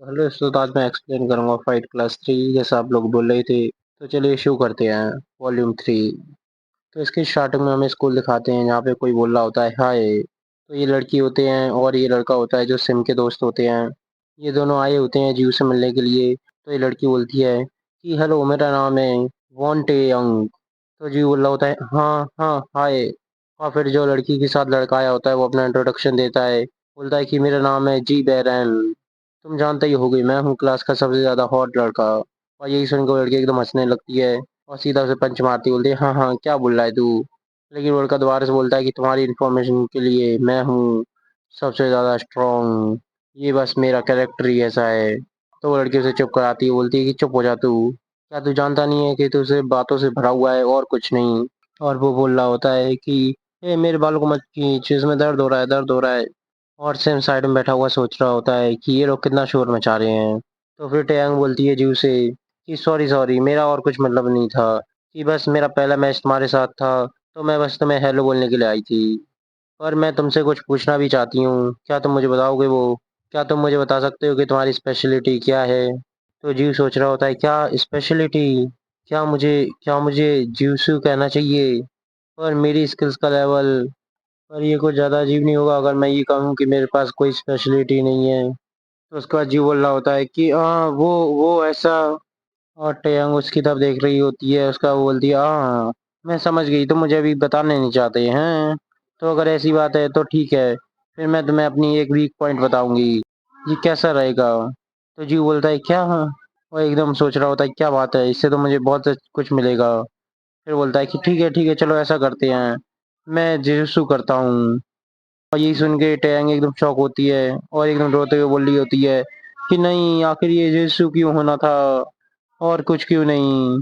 तो हेलो दोस्तों, तो आज मैं एक्सप्लेन करूंगा फाइट क्लास 3 जैसा आप लोग बोल रहे थे। तो चलिए शुरू करते हैं वॉल्यूम 3। तो इसकी स्टार्टिंग में हमें स्कूल दिखाते हैं जहाँ पे कोई बोल रहा होता है हाय। तो ये लड़की होते हैं और ये लड़का होता है जो सिम के दोस्त होते हैं। ये दोनों आए होते हैं जीव से मिलने के लिए। तो ये लड़की बोलती है कि हेलो, मेरा नाम है वॉन्टे यंग। तो जीव बोल रहा होता है हाँ हाँ हाय। और फिर जो लड़की के साथ लड़का आया होता है वो अपना इंट्रोडक्शन देता है। बोलता है कि मेरा नाम है जी बैरन। तुम जानते ही होगे मैं हूँ क्लास का सबसे ज्यादा हॉट लड़का। और यही सुनकर वो लड़की एकदम हंसने लगती है और सीधा उसे पंच मारती बोलती है हाँ हाँ क्या बोल रहा है तू। लेकिन वो लड़का दोबारा से बोलता है कि तुम्हारी इन्फॉर्मेशन के लिए मैं हूँ सबसे ज्यादा स्ट्रॉन्ग। ये बस मेरा कैरेक्टर ही ऐसा है। तो वो लड़की उसे चुप कराती है, बोलती है कि चुप हो जा तू। क्या तू जानता नहीं है कि तू सिर्फ बातों से भरा हुआ है और कुछ नहीं। और वो बोल रहा होता है कि ए मेरे बालों को मत खींच, इसमें दर्द हो रहा है, दर्द हो रहा है। और सैम साइड में बैठा हुआ सोच रहा होता है कि ये लोग कितना शोर मचा रहे हैं। तो फिर टैंग बोलती है जीव से कि सॉरी सॉरी, मेरा और कुछ मतलब नहीं था। कि बस मेरा पहला मैच तुम्हारे साथ था, तो मैं बस तुम्हें हेलो बोलने के लिए आई थी। पर मैं तुमसे कुछ पूछना भी चाहती हूँ, क्या तुम मुझे बताओगे वो। क्या तुम मुझे बता सकते हो कि तुम्हारी स्पेशलिटी क्या है। तो जीव सोच रहा होता है क्या स्पेशलिटी। क्या मुझे जीवसू कहना चाहिए। पर मेरी स्किल्स का लेवल। पर ये कुछ ज़्यादा अजीब नहीं होगा अगर मैं ये कहूँ कि मेरे पास कोई स्पेशलिटी नहीं है। तो उसका जीव बोल रहा होता है कि हाँ वो ऐसा। और टेयंग उसकी तरफ देख रही होती है, उसका वो बोलती है हाँ मैं समझ गई, तुम मुझे अभी बताने नहीं चाहते हैं। तो अगर ऐसी बात है तो ठीक है, फिर मैं तुम्हें अपनी एक वीक पॉइंट बताऊंगी। ये कैसा रहेगा। तो जीव बोलता है क्या। हाँ, वो एकदम सोच रहा होता है क्या बात है, इससे तो मुझे बहुत कुछ मिलेगा। फिर बोलता है कि ठीक है चलो ऐसा करते हैं, मैं जिसु करता हूँ। और यही सुन के टैंग एकदम शॉक होती है और एकदम रोते हुए बोल रही होती है कि नहीं, आखिर ये जिसु क्यों होना था और कुछ क्यों नहीं।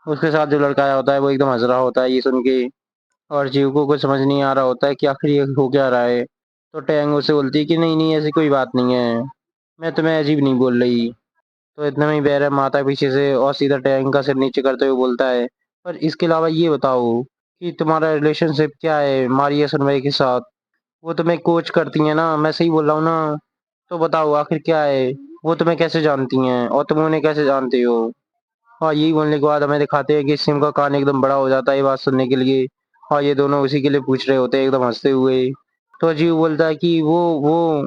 उसके साथ जो लड़का आया होता है वो एकदम हंस रहा होता है ये सुन के। और जीव को कुछ समझ नहीं आ रहा होता है कि आखिर ये हो क्या रहा है। तो टैंग उसे बोलती है कि नहीं नहीं, ऐसी कोई बात नहीं है, मैं तुम्हें अजीब नहीं बोल रही। तो इतने में ही बैरम माता पीछे से और सीधा टैंक का सिर नीचे करते हुए बोलता है पर इसके अलावा ये बताओ कि तुम्हारा रिलेशनशिप क्या है मारिया सुनवई के साथ। वो तुम्हें कोच करती है ना, मैं सही बोल रहा हूँ ना। तो बताओ आखिर क्या है। वो तुम्हें कैसे जानती हैं और तुम उन्हें कैसे जानते हो। और यही बोलने के बाद हमें दिखाते हैं कि सिम का कान एकदम बड़ा हो जाता है ये बात सुनने के लिए। और ये दोनों उसी के लिए पूछ रहे होते हैं एकदम हंसते हुए। तो अजीब बोलता है कि वो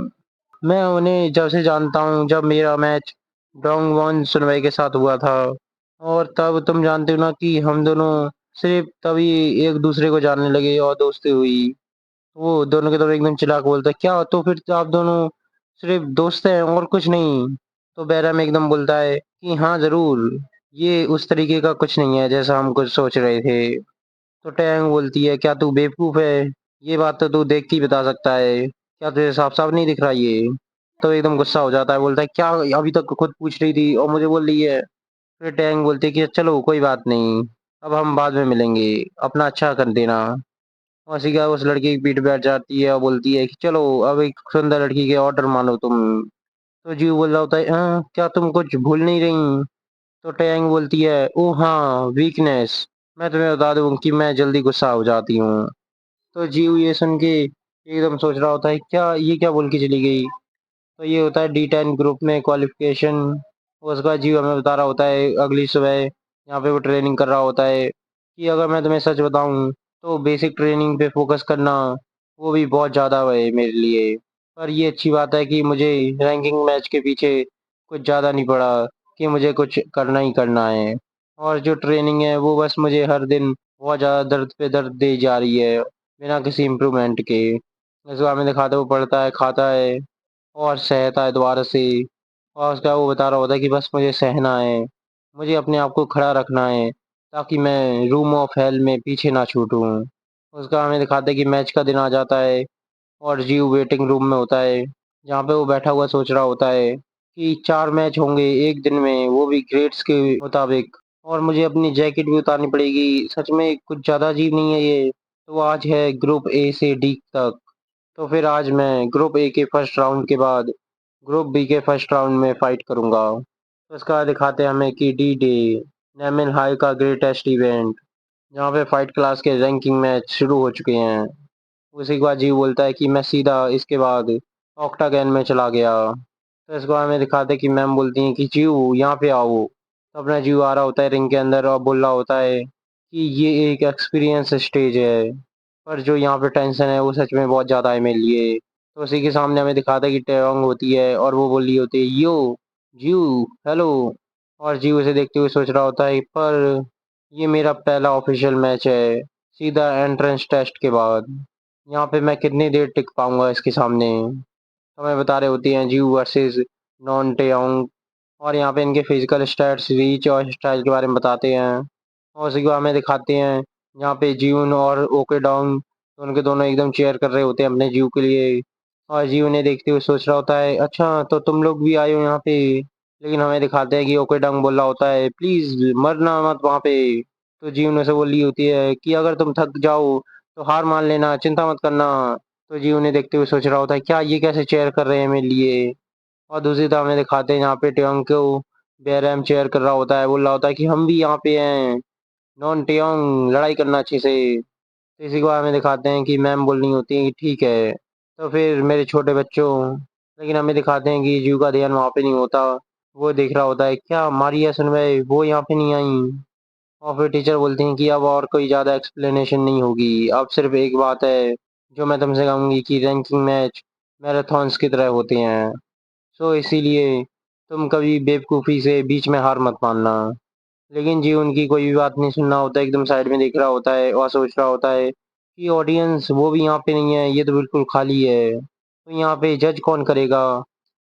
मैं उन्हें जब से जानता हूँ जब मेरा मैच डोंग वॉन सुनवाई के साथ हुआ था। और तब तुम जानते हो ना कि हम दोनों सिर्फ तभी एक दूसरे को जानने लगे और दोस्ती हुई। वो दोनों के दोनों एकदम चिल्ला के बोलता है क्या, तो फिर तो आप दोनों सिर्फ दोस्त हैं और कुछ नहीं। तो बैरम एकदम बोलता है कि हाँ जरूर, ये उस तरीके का कुछ नहीं है जैसा हम कुछ सोच रहे थे। तो टैंग बोलती है क्या तू बेवकूफ है, ये बात तो तू देख के ही बता सकता है, क्या तुझे साफ साफ नहीं दिख रहा ये। तो एकदम गुस्सा हो जाता है, बोलता है क्या अभी तक खुद पूछ रही थी और मुझे बोल रही है। फिर टैंग बोलती है कि चलो कोई बात नहीं, अब हम बाद में मिलेंगे, अपना अच्छा कर देना। उसी का उस लड़की की पीठ बैठ जाती है और बोलती है कि चलो अब एक सुंदर लड़की के ऑर्डर मानो तुम। तो जीव बोल रहा होता है हाँ क्या तुम कुछ भूल नहीं रही। तो टैंग बोलती है ओ हाँ वीकनेस, मैं तुम्हें बता दूं कि मैं जल्दी गुस्सा हो जाती हूँ। तो जीव ये सुन के एकदम सोच रहा होता है क्या, ये क्या बोल के चली गई। तो ये होता है D10 ग्रुप में क्वालिफिकेशन। उसका जीव हमें बता रहा होता है अगली सुबह यहाँ पे वो ट्रेनिंग कर रहा होता है कि अगर मैं तुम्हें सच बताऊं तो बेसिक ट्रेनिंग पे फोकस करना वो भी बहुत ज़्यादा है मेरे लिए। पर ये अच्छी बात है कि मुझे रैंकिंग मैच के पीछे कुछ ज़्यादा नहीं पड़ा, कि मुझे कुछ करना ही करना है। और जो ट्रेनिंग है वो बस मुझे हर दिन बहुत ज़्यादा दर्द पे दर्द दे जा रही है बिना किसी इम्प्रूवमेंट के। जैसे हमें दिखाता है वो पढ़ता है खाता है और सहता है दोबारा से। और उसका वो बता रहा होता है कि बस मुझे सहना है, मुझे अपने आप को खड़ा रखना है ताकि मैं रूम ऑफ हेल में पीछे ना छूटूं। उसका हमें दिखाता है कि मैच का दिन आ जाता है और जीव वेटिंग रूम में होता है जहाँ पे वो बैठा हुआ सोच रहा होता है कि 4 मैच होंगे एक दिन में, वो भी ग्रेड्स के मुताबिक। और मुझे अपनी जैकेट भी उतारनी पड़ेगी, सच में कुछ ज़्यादा अजीब नहीं है ये। तो आज है ग्रुप ए से डी तक। तो फिर आज मैं ग्रुप ए के फर्स्ट राउंड के बाद ग्रुप बी के फर्स्ट राउंड में फाइट करूंगा। तो इसका दिखाते हैं हमें कि डी डे नेमन हाई का ग्रेटेस्ट इवेंट, जहाँ पे फाइट क्लास के रैंकिंग मैच शुरू हो चुके हैं। उसी के बाद जीव बोलता है कि मैं सीधा इसके बाद ऑक्टागन में चला गया। तो इसको हमें दिखाते हैं कि मैम बोलती हैं कि जीव यहाँ पे आओ। तो अपना जीव आ रहा होता है रिंग के अंदर और बोल रहा होता है कि ये एक एक्सपीरियंस स्टेज है, पर जो यहाँ पे टेंशन है वो सच में बहुत ज़्यादा है मेरे लिए। तो उसी के सामने हमें दिखाता है कि टेयोंग होती है और वो बोल रही होती है यो जीव हेलो। और जीव उसे देखते हुए सोच रहा होता है पर ये मेरा पहला ऑफिशियल मैच है, सीधा एंट्रेंस टेस्ट के बाद। यहाँ पे मैं कितनी देर टिक पाऊंगा इसके सामने। हमें बता रहे होती हैं जीव वर्सेस नॉन टेयोंग। और यहाँ पे इनके फिजिकल स्टैट्स रीच और स्टाइल के बारे में बताते हैं। और उसी को हमें दिखाते हैं यहाँ पे जीवन और ओकेडोंग दोनों के दोनों एकदम चेयर कर रहे होते हैं अपने जीव के लिए। और जीव ने देखते हुए सोच रहा होता है अच्छा तो तुम लोग भी आए हो यहाँ पे। लेकिन हमें दिखाते हैं कि ओकेडोंग बोल रहा होता है प्लीज मरना मत वहाँ पे। तो जीव ने से बोली होती है कि अगर तुम थक जाओ तो हार मान लेना, चिंता मत करना। तो जीव ने देखते हुए सोच रहा होता है क्या ये कैसे चेयर कर रहे हैं मेरे लिए। और दूसरी तरफ हमें दिखाते हैं यहाँ पे टेयोंग को बेरहम चेयर कर रहा होता है, बोल रहा होता है कि हम भी यहाँ पे हैं, नॉन टेयोंग लड़ाई करना अच्छे से। तो इसी को हमें दिखाते हैं कि मैम बोल रही होती है कि ठीक है तो फिर मेरे छोटे बच्चों। लेकिन हमें दिखाते हैं कि जीव का ध्यान वहाँ पे नहीं होता। वो देख रहा होता है क्या मारिया सुनवय वो यहाँ पे नहीं आई। और फिर टीचर बोलती हैं कि अब और कोई ज़्यादा एक्सप्लेनेशन नहीं होगी, अब सिर्फ एक बात है जो मैं तुमसे कहूँगी कि रैंकिंग मैच मैराथन्स की तरह होते हैं। सो इसीलिए तुम कभी बेवकूफ़ी से बीच में हार मत मानना। लेकिन जी उनकी कोई भी बात नहीं सुनना होता, एकदम साइड में देख रहा होता है और सोच रहा होता है कि ऑडियंस वो भी यहाँ पे नहीं है, ये तो बिल्कुल खाली है, तो यहाँ पे जज कौन करेगा।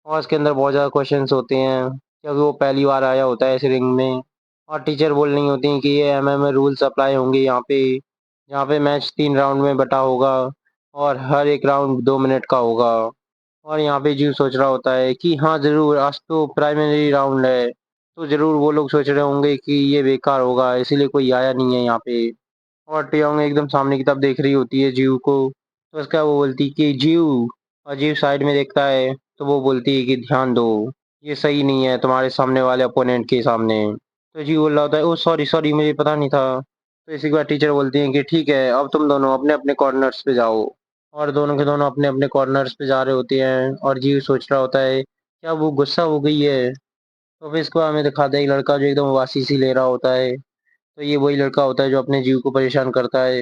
और उसके अंदर बहुत ज़्यादा क्वेश्चंस होते हैं क्योंकि वो पहली बार आया होता है इस रिंग में। और टीचर बोल रही होती हैं कि ये एमएमए रूल्स अप्लाई होंगे यहाँ पे मैच 3 राउंड में बटा होगा और हर एक राउंड 2 मिनट का होगा। और यहाँ पे जीव सोच रहा होता है कि हाँ ज़रूर आज तो प्राइमरी राउंड है, तो ज़रूर वो लोग सोच रहे होंगे कि ये बेकार होगा इसीलिए कोई आया नहीं है यहाँ पे। और टियोंग एकदम सामने की तरफ देख रही होती है जीव को। तो उसका वो बोलती कि जीव। और जीव साइड में देखता है तो वो बोलती है कि ध्यान दो, ये सही नहीं है तुम्हारे सामने वाले अपोनेंट के सामने। तो जीव बोल रहा होता है ओ सॉरी सॉरी मुझे पता नहीं था। तो इसी के बाद टीचर बोलती हैं कि ठीक है अब तुम दोनों अपने अपने कॉर्नर्स पे जाओ। और दोनों के दोनों अपने अपने कॉर्नर्स पे जा रहे होते हैं और जीव सोच रहा होता है क्या वो गुस्सा हो गई है। तो फिर इसको हमें दिखाता है एक लड़का जो एकदम वासी सी ले रहा होता है। तो ये वही लड़का होता है जो अपने जीव को परेशान करता है।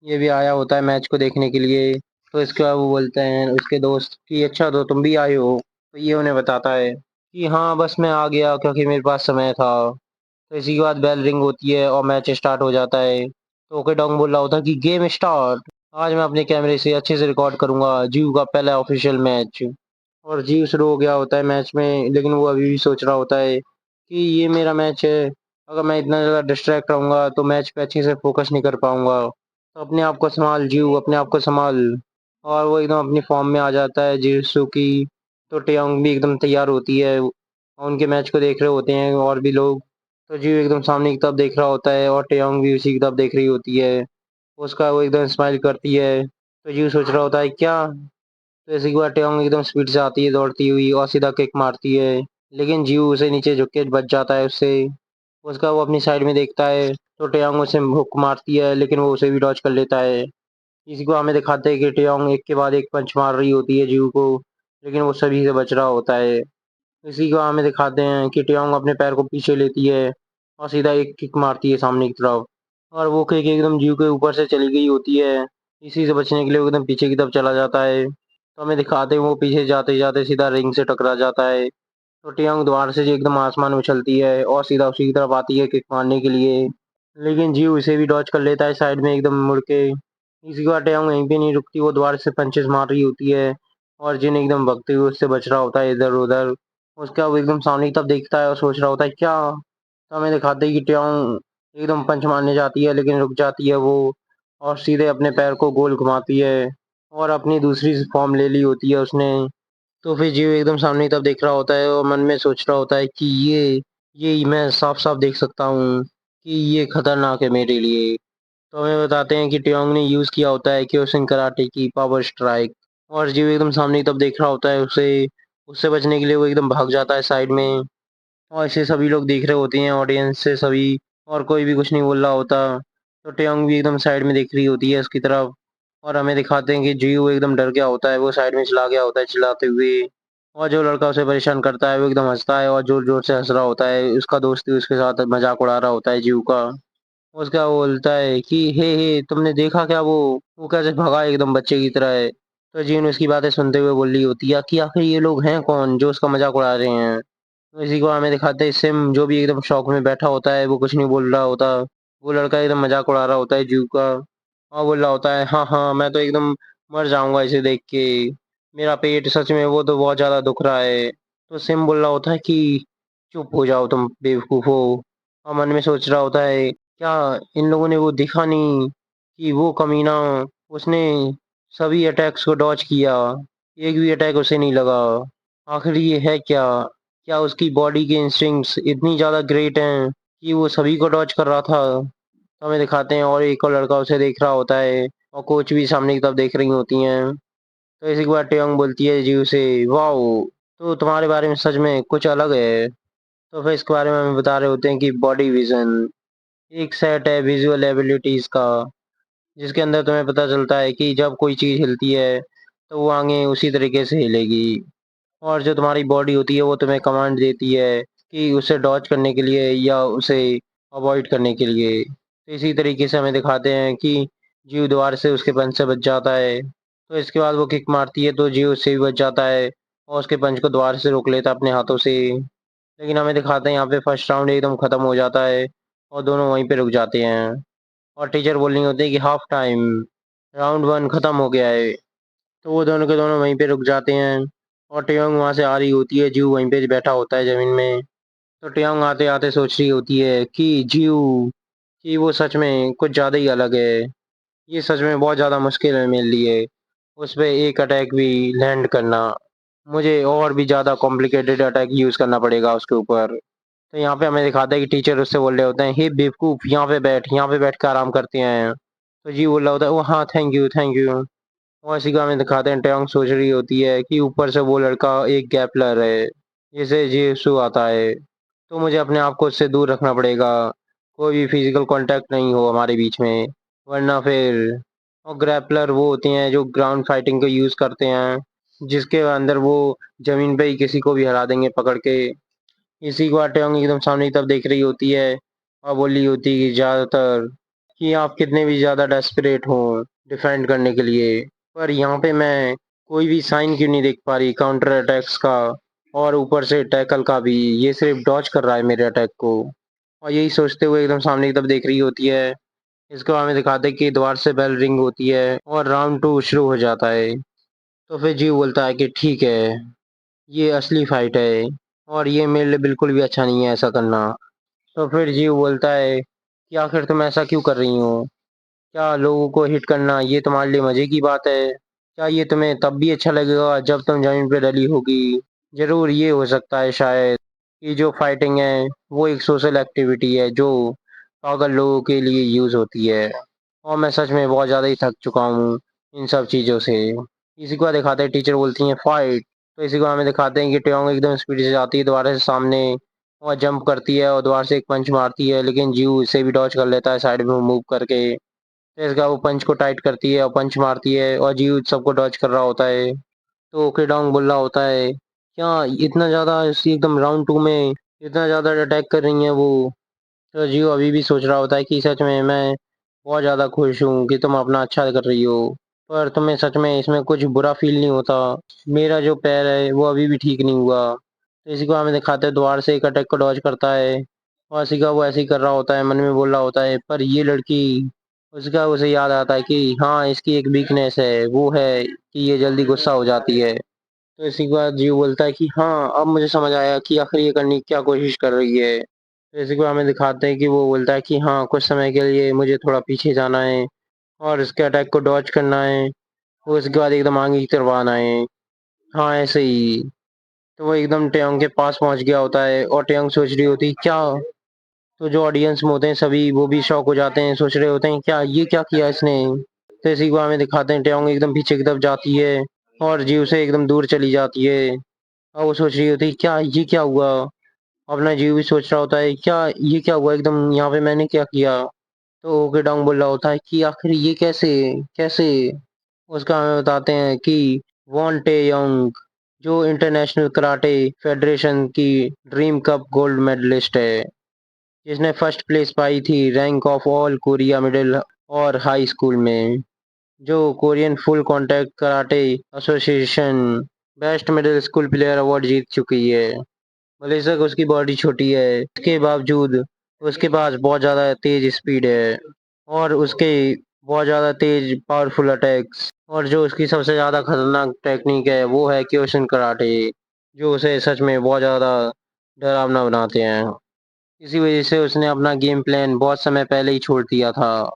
ये भी आया होता है मैच को देखने के लिए। तो इसके बाद वो बोलते हैं उसके दोस्त कि अच्छा तो तुम भी आए हो। तो ये उन्हें बताता है कि हाँ बस मैं आ गया क्योंकि मेरे पास समय था। तो इसी के बाद बेल रिंग होती है और मैच स्टार्ट हो जाता है। तो ओकेडोंग बोल रहा होता है कि गेम स्टार्ट। आज मैं अपने कैमरे से अच्छे से रिकॉर्ड करूंगा जीव का पहला ऑफिशियल मैच। और जीव शुरू हो गया होता है मैच में, लेकिन वो अभी भी सोच रहा होता है कि ये मेरा मैच है, अगर मैं इतना ज़्यादा डिस्ट्रैक्ट रहूंगा तो मैच पे अच्छे से फोकस नहीं कर पाऊंगा। तो अपने आप को संभाल जीव, अपने आप को संभाल। और वो एकदम अपनी फॉर्म में आ जाता है जिसु की। तो टेयोंग भी एकदम तैयार होती है और उनके मैच को देख रहे होते हैं और भी लोग। तो जीव एकदम सामने की तरफ देख रहा होता है और टेयोंग भी उसी की तरफ देख रही होती है। उसका वो एकदम स्माइल करती है। तो जीव सोच रहा होता है क्या। तो ऐसे की बार टेयोंग एकदम स्पीड से आती है दौड़ती हुई और सीधा किक मारती है। लेकिन जीव उसे नीचे झुक के बच जाता है उससे। उसका वो अपनी साइड में देखता है तो टेयोंग उसे हुक मारती है लेकिन वो उसे भी डॉज कर लेता है। इसी को हमें दिखाते हैं कि टेयोंग एक के बाद एक पंच मार रही होती है जीव को, लेकिन वो सभी से बच रहा होता है। इसी को हमें दिखाते हैं कि टेयोंग अपने पैर को पीछे लेती है और सीधा एक किक मारती है सामने की तरफ। और वो किक एकदम जीव के ऊपर से चली गई होती है। इसी से बचने के लिए वो एकदम पीछे की तरफ चला जाता है। तो हमें दिखाते हैं वो पीछे जाते जाते सीधा रिंग से टकरा जाता है। तो टियांग दोबारा से एकदम आसमान में उछलती है और सीधा उसी की तरफ आती है किक मारने के लिए। लेकिन जीव इसे भी डॉज कर लेता है साइड में एकदम मुड़ के। इसी बार टियांग वहीं पे नहीं रुकती, वो दोबारा से पंचेस मार रही होती है और जिन एकदम भगते हुए उससे बच रहा होता है इधर उधर। उसका वो एकदम सामने की तरफ देखता है और सोच रहा होता है क्या। तो हमें दिखाते हैं कि टियांग एकदम पंच मारने जाती है लेकिन रुक जाती है वो और सीधे अपने पैर को गोल घुमाती है और अपनी दूसरी फॉर्म ले ली होती है उसने। तो फिर जीव एकदम सामने की तरफ देख रहा होता है और मन में सोच रहा होता है कि ये मैं साफ साफ देख सकता हूँ कि ये खतरनाक है मेरे लिए। तो हमें बताते हैं कि टियोंग ने यूज किया होता है क्योशिन कराटे की पावर स्ट्राइक। और जीव एकदम सामने की तरफ देख रहा होता है उसे। उससे बचने के लिए वो एकदम भाग जाता है साइड में। और ऐसे सभी लोग देख रहे होते हैं ऑडियंस से सभी, और कोई भी कुछ नहीं बोल रहा होता। तो टेयोंग भी एकदम साइड में देख रही होती है उसकी तरफ। और हमें दिखाते हैं कि जीव एकदम डर गया होता है, वो साइड में चला गया होता है चिल्लाते हुए। और जो लड़का उसे परेशान करता है वो एकदम हँसता है और ज़ोर-ज़ोर से हँस रहा होता है। उसका दोस्त भी उसके साथ मज़ाक उड़ा रहा होता है जीव का। उसका वो बोलता है कि हे तुमने देखा क्या वो कैसे भगा एकदम बच्चे की तरह। तो जीव ने उसकी बातें सुनते हुए बोल रही होती है कि आखिर ये लोग हैं कौन जो उसका मज़ाक उड़ा रहे हैं। तो इसी को हमें दिखाते हैं सिम जो भी एकदम शॉक में बैठा होता है, वो कुछ नहीं बोल रहा होता। वो लड़का एकदम मज़ाक उड़ा रहा होता है जीव का और बोल रहा होता है, "हाँ, हाँ, मैं तो एकदम मर जाऊँगा इसे देख के। मेरा पेट सच में वो तो बहुत ज़्यादा दुख रहा है।" तो सिम बोल रहा होता है कि चुप हो जाओ तुम बेवकूफ़ो। और मन में सोच रहा होता है, क्या इन लोगों ने वो देखा नहीं कि वो कमीना उसने सभी अटैक्स को डॉज किया, एक भी अटैक उसे नहीं लगा। आखिर ये है क्या? क्या उसकी बॉडी के इंस्टिंक्ट्स इतनी ज़्यादा ग्रेट हैं कि वो सभी को डॉज कर रहा था? तो हमें दिखाते हैं और एक और लड़का उसे देख रहा होता है और कोच भी सामने की तरफ देख रही होती हैं। तो इसी के बाद टेयोंग बोलती है जीव से, वाओ! तो तुम्हारे बारे में सच में कुछ अलग है। तो फिर इसके बारे में हमें बता रहे होते हैं कि बॉडी विज़न एक सेट है विज़ुअल एबिलिटीज़ का, जिसके अंदर तुम्हें पता चलता है कि जब कोई चीज़ हिलती है, तो वो आगे उसी तरीके से हिलेगी। और जो तुम्हारी बॉडी होती है वो तुम्हें कमांड देती है कि उसे डॉज करने के लिए या उसे अवॉइड करने के लिए। तो इसी तरीके से हमें दिखाते हैं कि जीव द्वार से उसके पंच से बच जाता है। तो इसके बाद वो किक मारती है तो जीव उससे भी बच जाता है और उसके पंच को द्वार से रोक लेता है अपने हाथों से। लेकिन हमें दिखाते हैं यहाँ पे फर्स्ट राउंड एकदम खत्म हो जाता है और दोनों वहीं पे रुक जाते हैं और टीचर बोल रही होती है कि हाफ टाइम, राउंड 1 खत्म हो गया है। तो वो दोनों के दोनों वहीं पे रुक जाते हैं और टेयोंग वहाँ से आ रही होती है, जीव वहीं पे बैठा होता है ज़मीन में। तो टेयोंग आते-आते सोच रही होती है कि जीव कि वो सच में कुछ ज़्यादा ही अलग है। ये सच में बहुत ज़्यादा मुश्किल है मेरे लिए, उस पे एक अटैक भी लैंड करना। मुझे और भी ज़्यादा कॉम्प्लिकेटेड अटैक यूज़ करना पड़ेगा उसके ऊपर। तो यहाँ पे हमें दिखाता है कि टीचर उससे बोल रहे होते हैं, "हे बेवकूफ़ यहाँ पे बैठ के आराम करते हैं।" तो जीव बोल रहा होता है, "ओह हाँ, थैंक यू।" और इसी का हमें दिखाते हैं टेयोंग सोच रही होती है कि ऊपर से वो लड़का एक गैपलर है, जिसे जिसू आता है, तो मुझे अपने आप को उससे दूर रखना पड़ेगा। कोई भी फिजिकल कांटेक्ट नहीं हो हमारे बीच में, वरना फिर और ग्रैपलर वो होते हैं जो ग्राउंड फाइटिंग को यूज़ करते हैं, जिसके अंदर वो ज़मीन पे ही किसी को भी हरा देंगे पकड़ के। इसी को टेयोंग एकदम सामने की तरफ देख रही होती है और बोल रही होती है कि ज़्यादातर कि आप कितने भी ज़्यादा डेस्परेट हों डिफेंड करने के लिए, पर यहाँ पे मैं कोई भी साइन क्यों नहीं देख पा रही काउंटर अटैक्स का और ऊपर से टैकल का भी, ये सिर्फ डॉज कर रहा है मेरे अटैक को। और यही सोचते हुए एकदम सामने की तरफ देख रही होती है। इसके बाद हमें दिखाते हैं कि द्वार से बेल रिंग होती है और राउंड 2 शुरू हो जाता है। तो फिर जीव बोलता है कि ठीक है, ये असली फाइट है और ये मेरे लिए बिल्कुल भी अच्छा नहीं है ऐसा करना। तो फिर जीव बोलता है कि आखिर तुम ऐसा क्यों कर रही हो? क्या लोगों को हिट करना ये तुम्हारे लिए मज़े की बात है? क्या ये तुम्हें तब भी अच्छा लगेगा जब तुम ज़मीन पे डली होगी? ज़रूर ये हो सकता है शायद कि जो फाइटिंग है वो एक सोशल एक्टिविटी है जो पागल लोगों के लिए यूज़ होती है। और मैं सच में बहुत ज़्यादा ही थक चुका हूँ इन सब चीज़ों से। इसी को दिखाते हैं टीचर बोलती हैं फाइट। तो इसी को हमें दिखाते हैं कि टेओंग एकदम स्पीड से जाती है दोबारा से सामने और जंप करती है और दोबारा से एक पंच मारती है, लेकिन जीव इसे भी डॉज कर लेता है साइड में मूव करके। फिर इसका वो पंच को टाइट करती है और पंच मारती है और जीव सबको डॉज कर रहा होता है। तो ओकेडोंग बोल रहा होता है, क्या इतना ज़्यादा इसी एकदम राउंड 2 में इतना ज़्यादा अटैक कर रही हैं वो? तो जियो अभी भी सोच रहा होता है कि सच में मैं बहुत ज़्यादा खुश हूँ कि तुम अपना अच्छा कर रही हो, पर तुम्हें सच में इसमें कुछ बुरा फ़ील नहीं होता? मेरा जो पैर है वो अभी भी ठीक नहीं हुआ। तो इसी को हमें दिखाते हैं द्वार से एक अटैक को डॉज करता है और इसी का वो ऐसे ही कर रहा होता है, मन में बोल रहा होता है, पर ये लड़की उसका उसे याद आता है कि हाँ, इसकी एक वीकनेस है, वो है कि ये जल्दी गुस्सा हो जाती है। तो इसी के बाद जीव बोलता है कि हाँ, अब मुझे समझ आया कि आखिर ये करने की क्या कोशिश कर रही है। तो इसी को हमें दिखाते हैं कि वो बोलता है कि हाँ, कुछ समय के लिए मुझे थोड़ा पीछे जाना है और इसके अटैक को डॉज करना है, और उसके बाद एकदम आगे की तरफ आना है। हाँ, ऐसे ही। तो वो एकदम टेयोंग के पास पहुँच गया होता है और टेयोंग सोच रही होती है क्या? तो जो ऑडियंस में होते हैं सभी वो भी शॉक हो जाते हैं, सोच रहे होते हैं क्या ये क्या किया इसने? तो इसी को हमें दिखाते हैं टेयोंग एकदम पीछे की तरफ जाती है और जीव से एकदम दूर चली जाती है। और वो सोच रही होती है क्या ये क्या हुआ? अपना जीव भी सोच रहा होता है क्या ये क्या हुआ एकदम यहाँ पे मैंने क्या किया? तो ओकेडोंग बोल रहा होता है कि आखिर ये कैसे? कैसे? उसका हमें बताते हैं कि वॉन टे-योंग जो इंटरनेशनल कराटे फेडरेशन की ड्रीम कप गोल्ड मेडलिस्ट है, जिसने फर्स्ट प्लेस पाई थी rank of all Korea middle और हाई स्कूल में। जो Korean Full Contact Karate Association best middle school player award जीत चुकी है। बेशक उसकी बॉडी छोटी है, इसके बावजूद उसके पास बहुत ज़्यादा तेज स्पीड है और उसके बहुत ज़्यादा तेज पावरफुल अटैक्स, और जो उसकी सबसे ज़्यादा खतरनाक टेक्निक है वो है क्योशिन कराटे, जो उसे सच में बहुत ज़्यादा डरावना बनाते हैं। इसी वजह से उसने अपना गेम प्लान बहुत समय पहले ही छोड़ दिया था,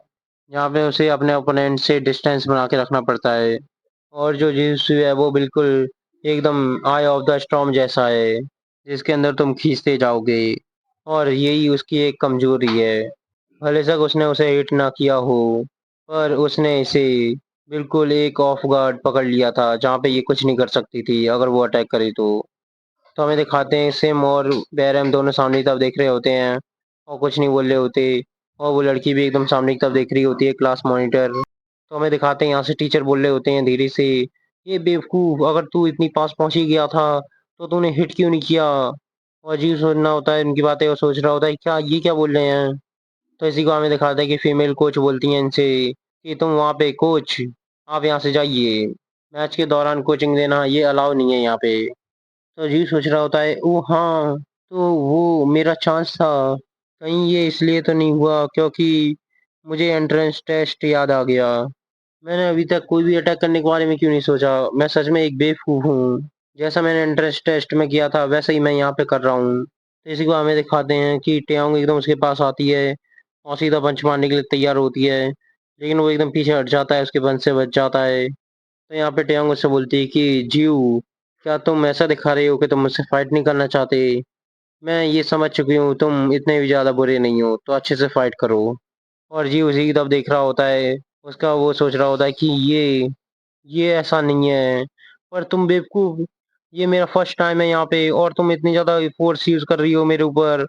जहाँ पे उसे अपने ओपोनेंट से डिस्टेंस बना के रखना पड़ता है। और जो जित्सु है वो बिल्कुल एकदम आई ऑफ द स्टॉर्म जैसा है, जिसके अंदर तुम खींचते जाओगे, और यही उसकी एक कमजोरी है। भले तक उसने उसे हिट ना किया हो, पर उसने इसे बिल्कुल एक ऑफ गार्ड पकड़ लिया था, जहाँ पे ये कुछ नहीं कर सकती थी अगर वो अटैक करे तो हमें दिखाते हैं सिम और बैरम दोनों सामने की तरफ देख रहे होते हैं और कुछ नहीं बोल रहे होते, और वो लड़की भी एकदम सामने की तरफ देख रही होती है क्लास मॉनिटर। तो हमें दिखाते हैं यहाँ से टीचर बोल रहे होते हैं धीरे से, ये बेवकूफ, अगर तू इतनी पास पहुंच ही गया था तो तूने हिट क्यों नहीं किया। और अजीब सोचना होता है इनकी बातें और सोच रहा होता है क्या ये क्या बोल रहे हैं। तो इसी को हमें दिखाता है कि फीमेल कोच बोलती हैं इनसे कि तुम वहाँ पे कोच, आप यहाँ से जाइए, मैच के दौरान कोचिंग देना ये अलाउ नहीं है यहाँ पे। तो अजीब सोच रहा होता है ओ हाँ, तो वो मेरा चांस था, कहीं ये इसलिए तो नहीं हुआ क्योंकि मुझे एंट्रेंस टेस्ट याद आ गया। मैंने अभी तक कोई भी अटैक करने के बारे में क्यों नहीं सोचा, मैं सच में एक बेवकूफ़ हूँ। जैसा मैंने एंट्रेंस टेस्ट में किया था वैसा ही मैं यहाँ पे कर रहा हूँ। तो इसी को हमें दिखाते हैं कि टेयोंग एकदम उसके पास आती है और सीधा पंच मारने के लिए तैयार होती है, लेकिन वो एकदम पीछे हट जाता है, उसके पंच से बच जाता है। तो यहाँ पे टेयोंग उससे बोलती है कि जीव, क्या तुम ऐसा दिखा रहे हो कि तुम मुझसे फाइट नहीं करना चाहते। मैं ये समझ चुकी हूँ तुम इतने भी ज़्यादा बुरे नहीं हो, तो अच्छे से फाइट करो। और जीव उसी की तरफ देख रहा होता है, उसका वो सोच रहा होता है कि ये ऐसा नहीं है, पर तुम बेवकूफ, ये मेरा फर्स्ट टाइम है यहाँ पे और तुम इतनी ज़्यादा फोर्स यूज़ कर रही हो मेरे ऊपर,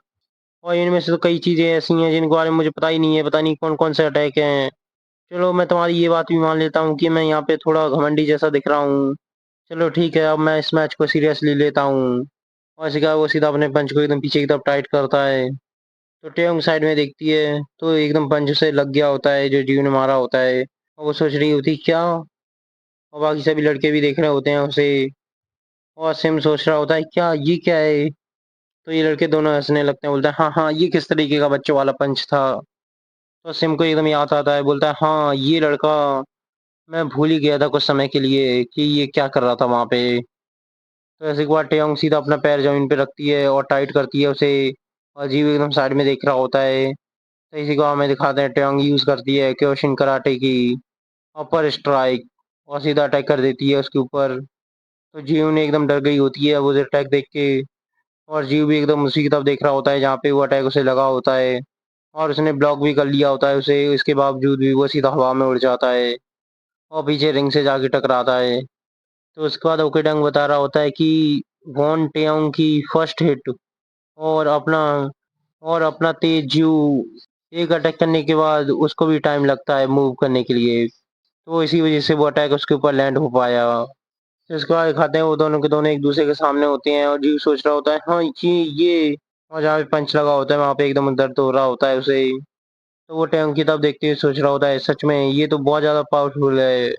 और इनमें से तो कई चीज़ें ऐसी हैं जिनके बारे में मुझे पता ही नहीं है, पता नहीं कौन कौन से अटैक हैं। चलो मैं तुम्हारी ये बात भी मान लेता हूँ कि मैं यहाँ पे थोड़ा घमंडी जैसा दिख रहा हूँ। चलो ठीक है, अब मैं इस मैच को सीरियसली लेता हूँ। और इसी का वो सीधा अपने पंच को एकदम पीछे की तरफ टाइट करता है। तो टेयोंग साइड में देखती है तो एकदम पंच उसे लग गया होता है जो जीव ने मारा होता है, और वो सोच रही होती क्या, और बाकी सभी लड़के भी देख रहे होते हैं उसे। और सिम सोच रहा होता है क्या ये क्या है। तो ये लड़के दोनों हंसने लगते हैं, बोलते हैं हाँ हाँ ये किस तरीके का बच्चों वाला पंच था। तो सिम को एकदम याद आता है, बोलता है हाँ ये लड़का, मैं भूल ही गया था कुछ समय के लिए कि ये क्या कर रहा था वहां पे। तो ऐसे के बाद टेयोंग सीधा अपना पैर जमीन पे रखती है और टाइट करती है उसे, और जीव एकदम साइड में देख रहा होता है। तो इसी को हमें दिखाते हैं टेयोंग यूज करती है क्योशिन कराटे की अपर स्ट्राइक, और सीधा अटैक कर देती है उसके ऊपर। तो जीव ने एकदम डर गई होती है वो अटैक देख के, और जीव भी एकदम उसी की तरफ देख रहा होता है जहाँ पे वो अटैक उसे लगा होता है, और उसने ब्लॉक भी कर लिया होता है उसे, इसके बावजूद भी वो सीधा हवा में उड़ जाता है और पीछे रिंग से जाके टकराता है। तो उसके बाद ओकेडंग बता रहा होता है कि वॉन टेयोंग की फर्स्ट हिट और अपना तेज जीव एक अटैक करने के बाद उसको भी टाइम लगता है मूव करने के लिए, तो इसी वजह से वो अटैक उसके ऊपर लैंड हो पाया। तो इसके बाद दिखाते हैं वो दोनों के दोनों एक दूसरे के सामने होते हैं, और जीव सोच रहा होता है हाँ ये, और जहाँ पे पंच लगा होता है वहां पे एकदम दर्द हो रहा होता है उसे। तो वो टेयोंग की तरफ देखते हुए सोच रहा होता है सच में ये तो बहुत ज्यादा पावरफुल है।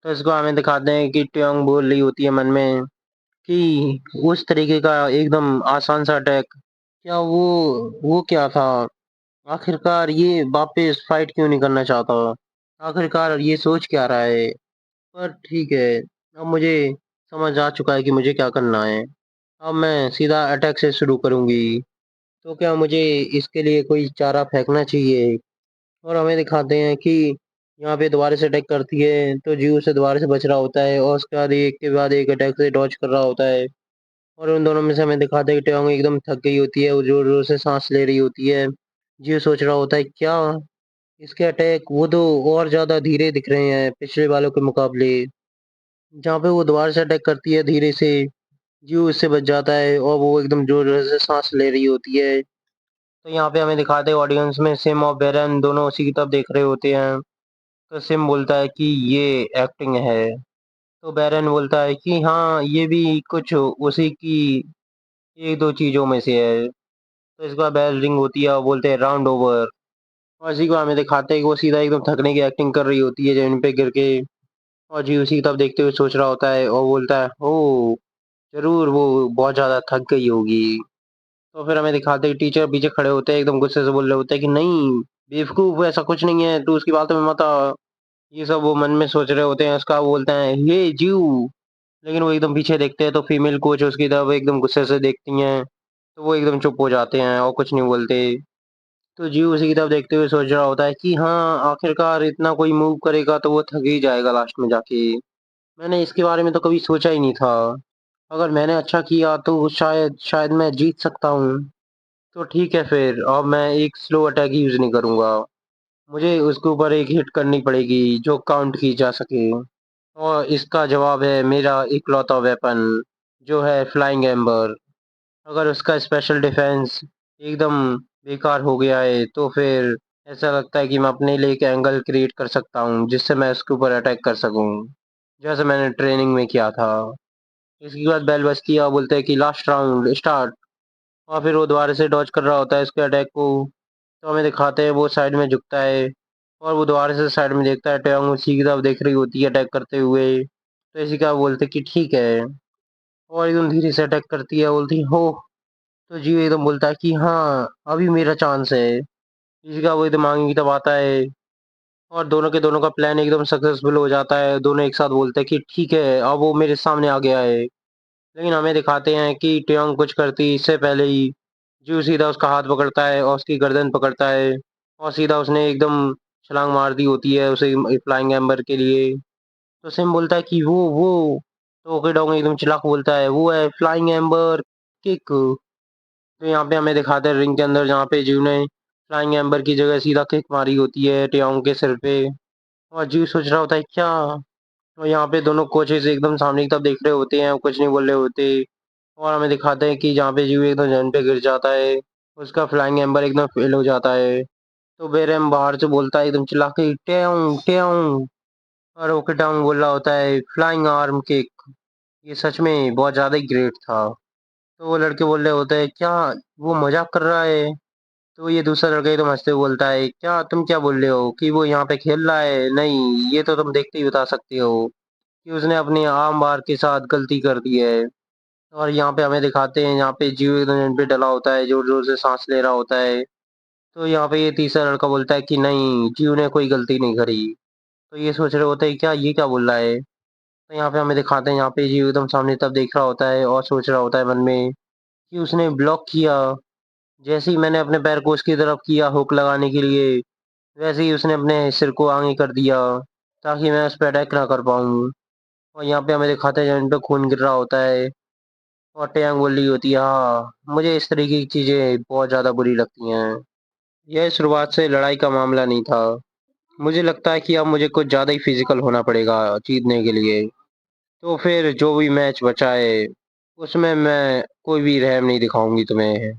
तो इसको हमें दिखाते हैं कि टेयोंग बोल रही होती है मन में कि उस तरीके का एकदम आसान सा अटैक, क्या वो क्या था, आखिरकार ये वापस फाइट क्यों नहीं करना चाहता, आखिरकार ये सोच क्या रहा है। पर ठीक है, अब मुझे समझ आ चुका है कि मुझे क्या करना है। अब मैं सीधा अटैक से शुरू करूंगी। तो क्या मुझे इसके लिए कोई चारा फेंकना चाहिए। और हमें दिखाते हैं कि यहाँ पे दोबारा से अटैक करती है तो जीव से दोबारा से बच रहा होता है, और उसके बाद एक के बाद एक अटैक से डॉज कर रहा होता है। और उन दोनों में से हमें दिखाते हैं कि टेओंग एकदम थक गई होती है, वो जोर जोर से सांस ले रही होती है। जीव सोच रहा होता है क्या, इसके अटैक वो तो और ज्यादा धीरे दिख रहे हैं पिछले वालों के मुकाबले। जहाँ पे वो दोबारा से अटैक करती है धीरे से, जीव उससे बच जाता है और वो एकदम जोर जोर से सांस ले रही होती है। तो यहाँ पे हमें दिखाते हैं ऑडियंस में सिम और बेरन दोनों उसी की तरफ देख रहे होते हैं। तो सिम बोलता है कि ये एक्टिंग है, तो बैरन बोलता है कि हाँ, ये भी कुछ उसी की 1-2 चीज़ों में से है। तो इसके बाद बेल रिंग होती है और बोलते हैं राउंड ओवर। और इसी को हमें दिखाते हैं कि वो सीधा एकदम थकने की एक्टिंग कर रही होती है ज़मीन पे गिर के। और जी उसी की तरफ देखते हुए सोच रहा होता है और बोलता है, ओह! ज़रूर वो बहुत ज़्यादा थक गई होगी। तो फिर हमें दिखाते हैं टीचर पीछे खड़े होते हैं, एकदम गुस्से से बोल रहे होते हैं कि नहीं, बेवकूफ़ ऐसा कुछ नहीं है, तू उसकी बातों में मत आ। ये सब वो मन में सोच रहे होते हैं, उसका वो बोलते हैं, ये जीव। लेकिन वो एकदम पीछे देखते हैं तो फीमेल कोच उसकी तरफ एकदम गुस्से से देखती हैं, तो वो एकदम चुप हो जाते हैं और कुछ नहीं बोलते। तो जीव उसी की तरफ देखते हुए सोच रहा होता है कि हाँ, आखिरकार इतना कोई मूव करेगा तो वो थक ही जाएगा लास्ट में जाके। मैंने इसके बारे में तो कभी सोचा ही नहीं था। अगर मैंने अच्छा किया तो शायद शायद मैं जीत सकता हूँ। तो ठीक है फिर, अब मैं एक स्लो अटैक यूज़ नहीं करूँगा। मुझे उसके ऊपर एक हिट करनी पड़ेगी जो काउंट की जा सके। और इसका जवाब है मेरा इकलौता वेपन, जो है फ्लाइंग एम्बर। अगर उसका स्पेशल डिफेंस एकदम बेकार हो गया है, तो फिर ऐसा लगता है कि मैं अपने लिए एक एंगल क्रिएट कर सकता हूँ, जिससे मैं उसके ऊपर अटैक कर सकूँ, जैसे मैंने ट्रेनिंग में किया था। इसके बाद बेल बजती है और बोलते हैं कि लास्ट राउंड स्टार्ट। और फिर वो दोबारा से डॉज कर रहा होता है इसके अटैक को। तो हमें दिखाते हैं वो साइड में झुकता है और वो दोबारा से साइड में देखता है, टेयोंग उसी की तरफ देख रही होती है अटैक करते हुए। तो इसी का बोलते कि ठीक है, और एकदम धीरे से अटैक करती है, बोलती हो। तो जीव एकदम बोलता है कि हाँ, अभी मेरा चांस है। इसी का वो एकदम आगे की तरफ आता है और दोनों के दोनों का प्लान एकदम सक्सेसफुल हो जाता है। दोनों एक साथ बोलते हैं कि ठीक है, अब वो मेरे सामने आ गया है। लेकिन हमें दिखाते हैं कि टेयोंग कुछ करती इससे पहले ही जीव सीधा उसका हाथ पकड़ता है और उसकी गर्दन पकड़ता है और सीधा उसने एकदम छलांग मार दी होती है उसे फ्लाइंग एम्बर के लिए। तो सिम बोलता है कि वो। तो ओकीडोंग एकदम चिल्ला के बोलता है, वो है फ्लाइंग एम्बर किक। तो यहाँ पे हमें दिखाते हैं रिंग के अंदर जहाँ पे जीव ने फ्लाइंग एम्बर की जगह सीधा किक मारी होती है टेयोंग के सिर पे। और जीव सोच रहा होता है क्या। और यहाँ पे दोनों कोचेस एकदम सामने की तरफ देख रहे होते हैं और कुछ नहीं बोल रहे होते। और हमें दिखाते हैं कि जहाँ पे जीव एकदम जमीन पे गिर जाता है, उसका फ्लाइंग एम्बर एकदम फेल हो जाता है। तो बेरहम बाहर से बोलता है एकदम चिल्ला के, टेयोंग टेयोंग। और ओकेटांग बोल रहा होता है फ्लाइंग आर्म किक। ये सच में बहुत ज़्यादा ही ग्रेट था। तो वो लड़के बोल रहे होते हैं क्या, वो मजाक कर रहा है। तो ये दूसरा लड़का एकदम हंसते हुए बोलता है, क्या तुम क्या बोल रहे हो कि वो यहाँ पे खेल रहा है, नहीं ये तो तुम देखते ही बता सकते हो कि उसने अपनी आर्म बार के साथ गलती कर दी है। और यहाँ पे हमें दिखाते हैं यहाँ पे जीव एकदम जमीन पे डला होता है, जोर जोर से सांस ले रहा होता है। तो यहाँ पे ये तीसरा लड़का बोलता है कि नहीं, जीव ने कोई गलती नहीं करी। तो ये सोच रहे होते हैं क्या, ये क्या बोल रहा है। तो यहाँ पे हमें दिखाते हैं यहाँ पे जीव एकदम सामने तब देख रहा होता है और सोच रहा होता है मन में कि उसने ब्लॉक किया। जैसे ही मैंने अपने पैर को उसकी तरफ किया हुक लगाने के लिए, वैसे ही उसने अपने सिर को आगे कर दिया ताकि मैं उस पर अटैक ना कर पाऊँ। और यहाँ पे हमें दिखाते हैं जमीन पे खून गिर रहा होता है और टेयांग बोल रही होती है, हाँ, मुझे इस तरीके की चीज़ें बहुत ज़्यादा बुरी लगती हैं। यह शुरुआत से लड़ाई का मामला नहीं था। मुझे लगता है कि अब मुझे कुछ ज़्यादा ही फिजिकल होना पड़ेगा जीतने के लिए। तो फिर जो भी मैच बचा है, उसमें मैं कोई भी रहम नहीं दिखाऊंगी तुम्हें।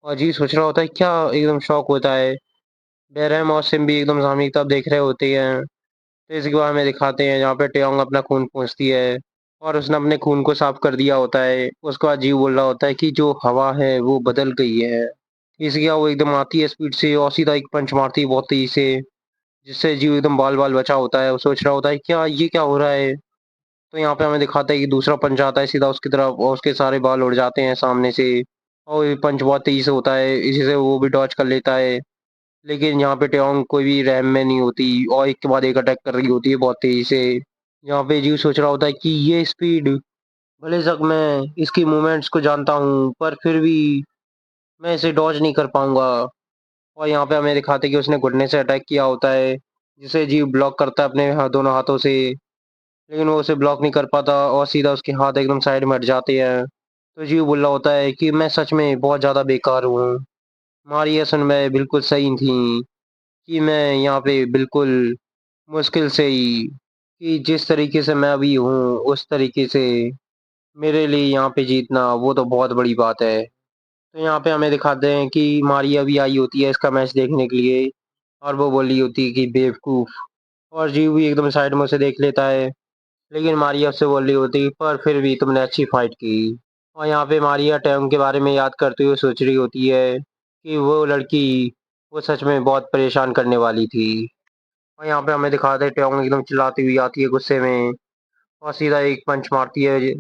और जी सोच रहा होता है क्या, एकदम शौक होता है। बेरहम और सिम भी एकदम सामने की तरफ देख रहे होते हैं। तो इसके बाद हमें दिखाते हैं जहाँ पे टेयोंग अपना खून पहुँचती है और उसने अपने खून को साफ कर दिया होता है। उसके बाद जीव बोल रहा होता है कि जो हवा है वो बदल गई है। इसके बाद वो एकदम आती है स्पीड से और सीधा एक पंच मारती है बहुत तेजी से, जिससे जीव एकदम बाल बाल बचा होता है। वो सोच रहा होता है क्या, ये क्या हो रहा है। तो यहाँ पे हमें दिखाता है कि दूसरा पंच आता है सीधा उसकी तरफ और उसके सारे बाल उड़ जाते हैं सामने से। और ये पंच बहुत तेजी से होता है, इसी से वो भी डॉज कर लेता है। लेकिन यहाँ पे टेओंग कोई भी रहम में नहीं होती और एक के बाद एक अटैक कर रही होती है बहुत तेजी से। यहाँ पे जीव सोच रहा होता है कि ये स्पीड, भले तक मैं इसकी मूवमेंट्स को जानता हूँ पर फिर भी मैं इसे डॉज नहीं कर पाऊंगा। और यहाँ पे हमें दिखाते हैं कि उसने घुटने से अटैक किया होता है, जिसे जीव ब्लॉक करता है अपने दोनों हाथों से। लेकिन वो उसे ब्लॉक नहीं कर पाता और सीधा उसके हाथ एकदम साइड में हट जाते हैं। तो जीव बोल रहा होता है कि मैं सच में बहुत ज़्यादा बेकार हूँ। हमारी ये सुन में बिल्कुल सही थी कि मैं यहाँ पे बिल्कुल मुश्किल से ही, कि जिस तरीके से मैं अभी हूँ उस तरीके से मेरे लिए यहाँ पे जीतना वो तो बहुत बड़ी बात है। तो यहाँ पे हमें दिखाते हैं कि मारिया भी आई होती है इसका मैच देखने के लिए और वो बोली होती है कि बेवकूफ़। और जीव भी एकदम साइड में उसे देख लेता है। लेकिन मारिया उससे बोल रही होती पर फिर भी तुमने अच्छी फाइट की। और यहाँ पे मारिया टैंग के बारे में याद करते हुए सोच रही होती है कि वो लड़की वो सच में बहुत परेशान करने वाली थी। और यहाँ पे हमें दिखाते हैं टैंग एकदम चिल्लाती हुई आती है गुस्से में और सीधा एक पंच मारती है।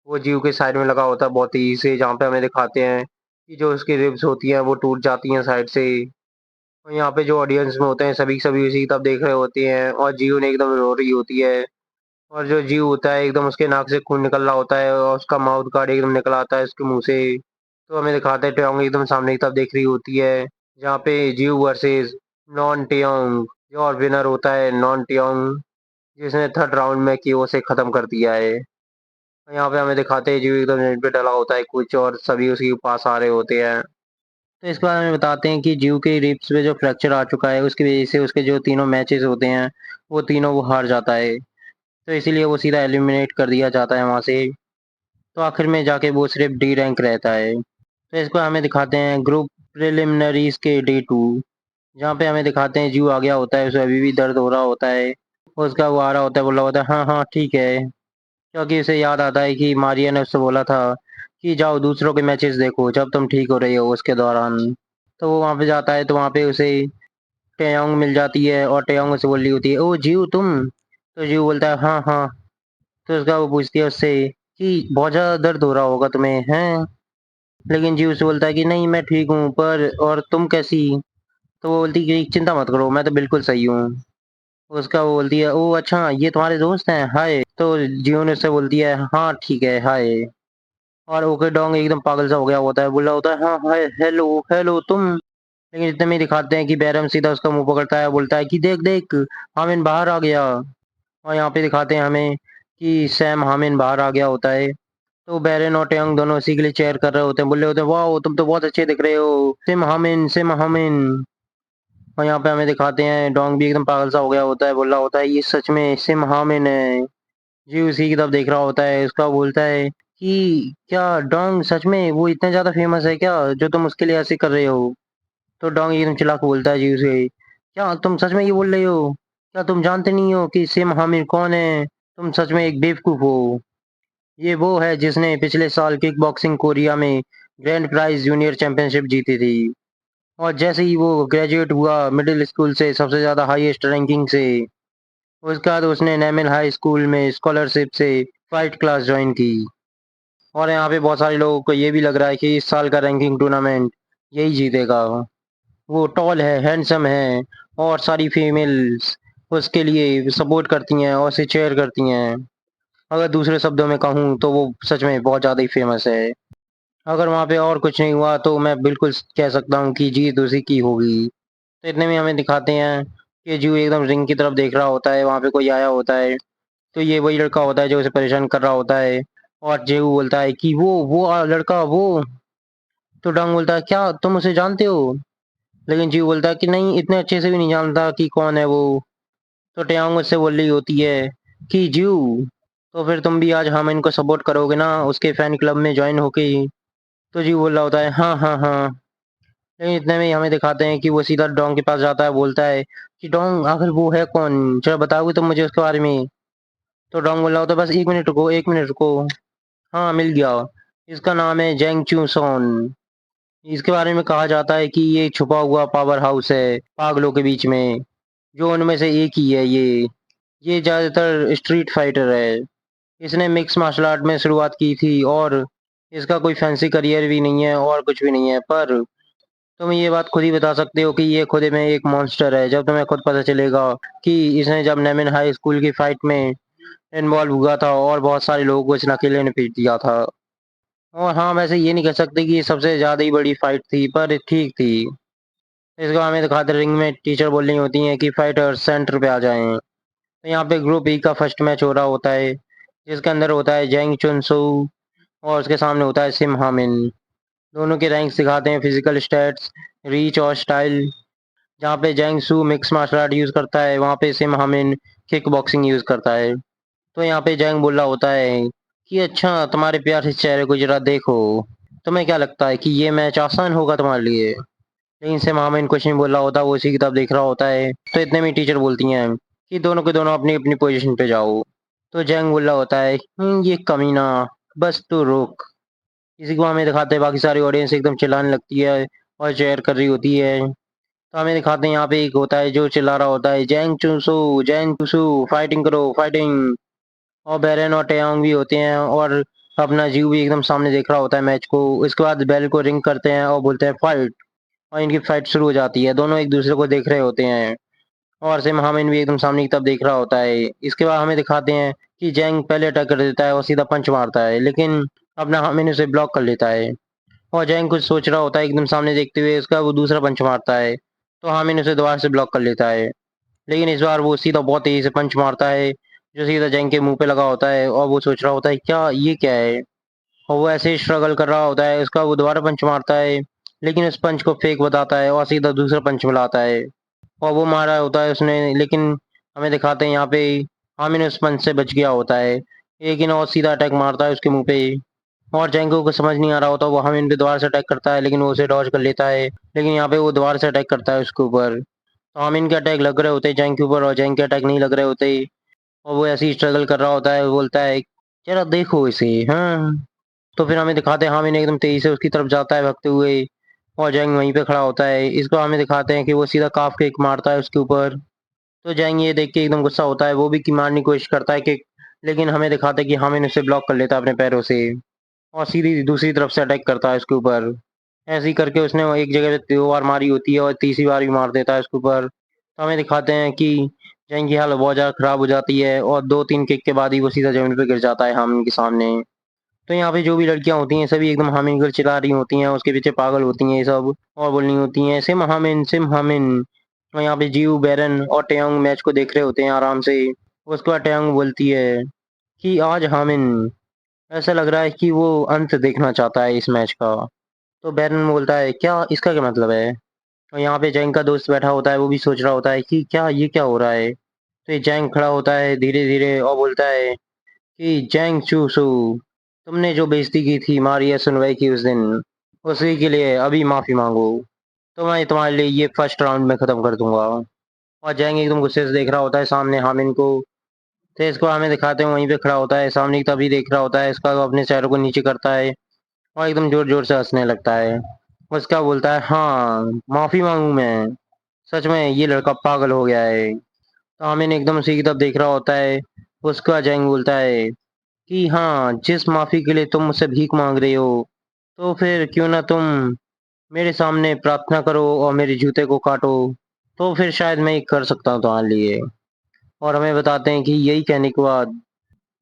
वो जीव के साइड में लगा होता है बहुत तेजी से, जहाँ पे हमें दिखाते हैं कि जो उसकी रिब्स होती हैं वो टूट जाती हैं साइड से। और यहाँ पे जो ऑडियंस में होते हैं सभी सभी उसी की तरफ देख रहे होते हैं और जीव ने एकदम रो रही होती है। और जो जीव होता है एकदम उसके नाक से खून निकल रहा होता है और उसका माउथ गार्ड एकदम निकल आता है उसके मुंह से। तो हमें दिखाते हैं ट्योंग एकदम सामने की तरफ देख रही होती है, जहाँ पे जीव वर्सेस नॉन ट्योंग। जो और विनर होता है नॉन ट्योंग, जिसने थर्ड राउंड में की से खत्म कर दिया है। और यहाँ पे हमें दिखाते हैं जीव एकदम नेट पे डला होता है कुछ और सभी उसके पास आ रहे होते हैं। तो इसके बारे में बताते हैं कि जीव के रिब्स में जो फ्रैक्चर आ चुका है उसकी वजह से उसके जो तीनों मैचेस होते हैं वो तीनों वो हार जाता है। तो इसीलिए वो सीधा एलिमिनेट कर दिया जाता है वहाँ से। तो आखिर में जाके वो सिर्फ डी रैंक रहता है। तो इसको हमें दिखाते हैं ग्रुप प्रिलिमिनरीज के डे 2, जहाँ पे हमें दिखाते हैं जीव आ गया होता है, उसे अभी भी दर्द हो रहा होता है। उसका वो आ रहा होता है, बोल रहा होता है हाँ हाँ ठीक है, क्योंकि उसे याद आता है कि मारिया ने उससे बोला था कि जाओ दूसरों के मैचेस देखो जब तुम ठीक हो रही हो उसके दौरान। तो वो वहाँ पे जाता है तो वहाँ पे उसे टेयोंग मिल जाती है और टेयोंग उसे बोल रही होती है ओ जीव तुम। तो जीव बोलता है हाँ हाँ। तो उसका वो पूछती है उससे कि बहुत ज़्यादा दर्द हो रहा होगा तुम्हें हैं। लेकिन जीव से बोलता है कि नहीं मैं ठीक हूँ, पर और तुम कैसी। तो वो बोलती है कि चिंता मत करो मैं तो बिल्कुल सही हूँ। उसका वो बोलती है ओ अच्छा ये तुम्हारे दोस्त हैं हाय। तो जीव ने उससे बोलती है हाँ ठीक है हाय। और ओके डोंग एकदम पागल सा हो गया होता है, बोल रहा होता है हाँ हाय हेलो हेलो तुम। लेकिन इतने में ही दिखाते हैं कि बैरम सीधा उसका मुंह पकड़ता है, बोलता है कि देख देख हामिन बाहर आ गया। और यहाँ पे दिखाते हैं हमें कि सैम हामिन बाहर आ गया होता है। तो बैरन और टैंग दोनों उसी के लिए चेयर कर रहे होते हैं, बोल रहे होते हैं वाह तुम तो बहुत अच्छे दिख रहे हो सिम हामिन सिम हामिन। और यहाँ पे हमें दिखाते हैं डोंग भी एकदम पागल सा हो गया होता है, बोल रहा होता है ये सच में सिम हामिन है। जी उसी की तरफ देख रहा होता है, उसका बोलता है कि क्या डोंग सच में वो इतना ज्यादा फेमस है क्या जो तुम उसके लिए ऐसे कर रहे हो। तो डोंग एकदम चिल्ला के बोलता है जी उसे क्या तुम सच में ये बोल रहे हो, क्या तुम जानते नहीं हो कि सिम हामिर कौन है, तुम सच में एक बेवकूफ हो। ये वो है जिसने पिछले साल किक बॉक्सिंग कोरिया में ग्रैंड प्राइज जूनियर चैंपियनशिप जीती थी। और जैसे ही वो ग्रेजुएट हुआ मिडिल स्कूल से सबसे ज़्यादा हाईएस्ट रैंकिंग से, उसके बाद उसने नेमिल हाई स्कूल में स्कॉलरशिप से फाइट क्लास ज्वाइन की। और यहाँ पे बहुत सारे लोगों को ये भी लग रहा है कि इस साल का रैंकिंग टूर्नामेंट यही जीतेगा। वो टॉल है हैंडसम है और सारी फीमेल्स उसके लिए सपोर्ट करती हैं और उसे चेयर करती हैं। अगर दूसरे शब्दों में कहूँ तो वो सच में बहुत ज़्यादा ही फेमस है। अगर वहाँ पे और कुछ नहीं हुआ तो मैं बिल्कुल कह सकता हूँ कि जीत उसी की होगी। तो इतने में हमें दिखाते हैं कि जू एकदम रिंग की तरफ देख रहा होता है, वहाँ पे कोई आया होता है। तो ये वही लड़का होता है जो उसे परेशान कर रहा होता है। और जेऊ बोलता है कि वो लड़का वो। तो डंग बोलता है क्या तुम उसे जानते हो। लेकिन जीव बोलता है कि नहीं इतने अच्छे से भी नहीं जानता कि कौन है वो। तो टयांग उससे बोल रही होती है कि जीव तो फिर तुम भी आज हम इनको सपोर्ट करोगे ना उसके फैन क्लब में ज्वाइन होके। तो जीव बोल रहा होता है हाँ हाँ हाँ। लेकिन इतने में ही हमें दिखाते हैं कि वो सीधा डोंग के पास जाता है, बोलता है कि डोंग आखिर वो है कौन, चलो बताओगे तुम मुझे उसके बारे में। तो डोंग बोल रहा होता है बस 1 मिनट रुको 1 मिनट रुको। हाँ मिल गया, इसका नाम है जेंग चू सोन। इसके बारे में कहा जाता है कि ये छुपा हुआ पावर हाउस है पागलों के बीच में, जो उनमें से एक ही है ये ज्यादातर स्ट्रीट फाइटर है। इसने मिक्स मार्शल आर्ट में शुरुआत की थी और इसका कोई फैंसी करियर भी नहीं है और कुछ भी नहीं है, पर तुम ये बात खुद ही बता सकते हो कि ये खुद में एक मॉन्स्टर है जब तुम्हें खुद पता चलेगा कि इसने जब नेमिन हाई स्कूल की फाइट में इन्वॉल्व हुआ था और बहुत सारे लोगों को इसने अकेले ने पीट दिया था। और हाँ वैसे ये नहीं कह सकते कि ये सबसे ज्यादा ही बड़ी फाइट थी, पर ठीक थी। इसको हमें दिखाते रिंग में टीचर बोल रही होती हैं कि फाइटर सेंटर पे आ जाएं। तो यहाँ पे ग्रुप ई का फर्स्ट मैच हो रहा होता है, जिसके अंदर होता है जेंग चुनसू और उसके सामने होता है सिम हामिन। दोनों के रैंक्स दिखाते हैं फिजिकल स्टैट्स, रीच और स्टाइल। जहाँ पे जेंग सू मिक्स मार्शल आर्ट यूज करता है वहाँ पे सिम हामिन किक बॉक्सिंग यूज करता है। तो यहाँ पे जेंग बोल रहा होता है कि अच्छा तुम्हारे प्यार से चेहरे को जरा देखो, तुम्हें क्या लगता है कि ये मैच आसान होगा तुम्हारे लिए। लेकिन सिम हामिन कुछ नहीं बोल रहा होता, वो उसी की तरफ देख रहा होता है। तो इतने में टीचर बोलती हैं कि दोनों के दोनों अपनी अपनी पोजीशन पे जाओ। तो जैंग बोल रहा होता है, ये कमीना, बस तू रोक। इसी को हमें दिखाते हैं, बाकी सारी ऑडियंस एकदम चिल्लाने लगती है और चेयर कर रही होती है। तो हमें दिखाते हैं यहाँ पे एक होता है जो चिल्ला रहा होता है, जैंग चूसू, फाइटिंग करो, फाइटिंग। और बेरेन और टेयोंग भी होते हैं और अपना जीव भी एकदम सामने देख रहा होता है मैच को। इसके बाद बेल को रिंग करते हैं और बोलते हैं फाइट। और इनकी फाइट शुरू हो जाती है, दोनों एक दूसरे को देख रहे होते हैं। और सिम हामिन भी एकदम सामने की तरफ देख रहा होता है। इसके बाद हमें दिखाते हैं कि जैंग पहले अटैक कर देता है और सीधा पंच मारता है, लेकिन अपना हामिन उसे ब्लॉक कर लेता है। और जैंग कुछ सोच रहा होता है, एकदम सामने देखते हुए उसका वो दूसरा पंच मारता है, तो हामिन उसे दोबारा से ब्लॉक कर लेता है। लेकिन इस बार वो सीधा बहुत तेजी से पंच मारता है, जो सीधा जैंग के मुंह पे लगा होता है। और वो सोच रहा होता है क्या ये क्या है। और वो ऐसे ही स्ट्रगल कर रहा होता है, उसका वो दोबारा पंच मारता है, लेकिन उस पंच को फेक बताता है और सीधा दूसरा पंच मिलाता है। और वो मारा होता है उसने, लेकिन हमें दिखाते हैं यहाँ पे हामिन उस पंच से बच गया होता है, लेकिन और सीधा अटैक मारता है उसके मुंह पे। और जैंगो को समझ नहीं आ रहा होता, वो हामिन पे दोबारा से अटैक करता है, लेकिन वो उसे डॉज कर लेता है। लेकिन यहाँ पे वो दोबारा से अटैक करता है उसके ऊपर। तो हामिन के अटैक लग रहे होते हैं जैंग के ऊपर, और जैंग के अटैक नहीं लग रहे होते। और वो ऐसे ही स्ट्रगल कर रहा होता है, वो बोलता है जरा देखो इसे, हाँ। तो फिर हमें दिखाते हैं हामिन एकदम तेजी से उसकी तरफ जाता है भागते हुए, और जैंग वहीं पे खड़ा होता है। इसको हमें दिखाते हैं कि वो सीधा काफ किक मारता है उसके ऊपर। तो जैंग ये देख के एकदम गुस्सा होता है, वो भी की मारने की कोशिश करता है किक, लेकिन हमें दिखाते हैं कि हामिन उसे ब्लॉक कर लेता है अपने पैरों से, और सीधी दूसरी तरफ से अटैक करता है उसके ऊपर। ऐसे ही करके उसने वो एक जगह पे 2 बार मारी होती है और तीसरी बार भी मार देता है उसके ऊपर। तो हमें दिखाते हैं कि जैंग की हालत बहुत ज़्यादा खराब हो जाती है, और 2-3 किक के बाद ही वो सीधा जमीन पे गिर जाता है हामिन के सामने। तो यहाँ पे जो भी लड़कियां होती हैं सभी एकदम हामिन को चिल्ला रही होती हैं, उसके पीछे पागल होती हैं ये सब, और बोल रही होती हैं सिम हामिन, सिम हामिन। और यहाँ पे जीव, बैरन और टेयोंग मैच को देख रहे होते हैं आराम से। उसके बाद टेयोंग बोलती है कि आज हामिन, ऐसा लग रहा है कि वो अंत देखना चाहता है इस मैच का। तो बैरन बोलता है क्या, इसका क्या मतलब है। और यहाँ पे जैंग का दोस्त बैठा होता है, वो भी सोच रहा होता है कि क्या ये क्या हो रहा है। तो ये जैंग खड़ा होता है धीरे धीरे और बोलता है कि जैंग चूसू, तुमने जो बेइज्जती की थी मारिया सुनवई की उस दिन, उसी के लिए अभी माफी मांगो, तो मैं तुम्हारे लिए ये फर्स्ट राउंड में खत्म कर दूंगा। और जैंग एकदम गुस्से से देख रहा होता है सामने हामिन को। तो इसको हमें दिखाते हैं वहीं पे खड़ा होता है सामने की, तभी देख रहा होता है इसका, वो अपने चेहरे को नीचे करता है और एकदम जोर जोर से हंसने लगता है। उसका बोलता है हाँ, माफी मांगू मैं, सच में ये लड़का पागल हो गया है। तो हामिन एकदम उसी की तरफ देख रहा होता है। उसका जैंग बोलता है कि हाँ, जिस माफी के लिए तुम मुझसे भीख मांग रहे हो, तो फिर क्यों ना तुम मेरे सामने प्रार्थना करो और मेरे जूते को काटो, तो फिर शायद मैं ये कर सकता हूँ तुम्हारे लिए। और हमें बताते हैं कि यही कहने के बाद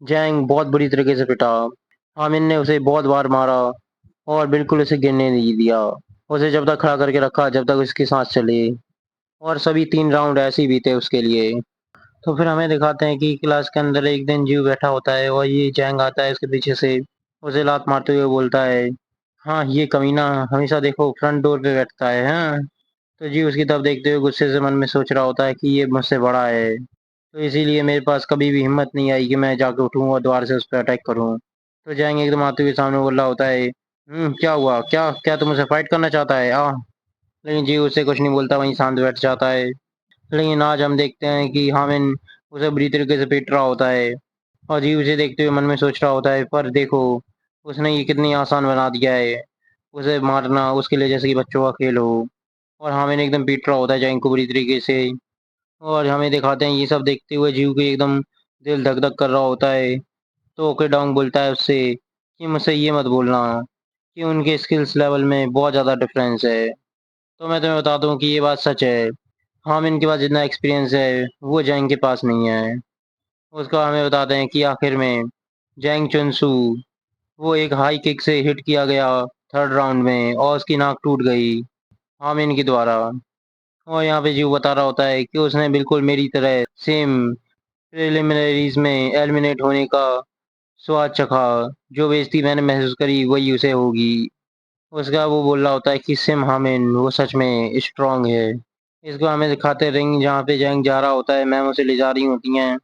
जैंग बहुत बुरी तरीके से पिटा। हामिन ने उसे बहुत बार मारा और बिल्कुल उसे गिरने नहीं दिया, उसे जब तक खड़ा करके रखा जब तक उसकी सांस चली। और सभी 3 राउंड ऐसे ही बीते उसके लिए। तो फिर हमें दिखाते हैं कि क्लास के अंदर एक दिन जीव बैठा होता है, और ये जैंग आता है उसके पीछे से, उसे लात मारते हुए बोलता है हाँ, ये कमीना हमेशा देखो फ्रंट डोर पे बैठता है, हाँ। तो जी उसकी तरफ देखते हुए गुस्से से मन में सोच रहा होता है कि ये मुझसे बड़ा है, तो इसीलिए मेरे पास कभी भी हिम्मत नहीं आई कि मैं जाके उठूं और दोबारा से उस पर अटैक करूं। तो जाएंगे एकदम आते हुए सामने बोल रहा होता है, क्या हुआ, क्या क्या तुम मुझसे फाइट करना चाहता है आ। लेकिन जी उससे कुछ नहीं बोलता, वहीं शांत बैठ जाता है। लेकिन आज हम देखते हैं कि हामिन उसे बुरी तरीके से पीट रहा होता है, और जी उसे देखते हुए मन में सोच रहा होता है पर देखो, उसने ये कितनी आसान बना दिया है उसे मारना, उसके लिए जैसे कि बच्चों का खेल हो। और हामिन एकदम पीट रहा होता है जैंग को बुरी तरीके से। और हमें दिखाते हैं ये सब देखते हुए जीव के एकदम दिल धक धक कर रहा होता है। तो ओकेडोंग बोलता है उससे कि मुझसे ये मत बोलना कि उनके स्किल्स लेवल में बहुत ज़्यादा डिफरेंस है। तो मैं तुम्हें बता दूं कि ये बात सच है, हामिन के पास जितना एक्सपीरियंस है वो जैंग के पास नहीं है। उसका हमें बताते हैं कि आखिर में जैंग चुनसू, वो एक हाई किक से हिट किया गया 3rd राउंड में, और उसकी नाक टूट गई हामिन के द्वारा। और यहाँ पे जीव बता रहा होता है कि उसने बिल्कुल मेरी तरह सेम प्रिलिमिनरीज में एलिमिनेट होने का स्वाद चखा, जो बेइज्जती मैंने महसूस करी वही उसे होगी। उसका वो बोल रहा होता है कि सिम हामिन वो सच में स्ट्रांग है। इसको हमें दिखाते रिंग जहाँ पे जैंग जा रहा होता है, मैम उसे ले जा रही होती हैं।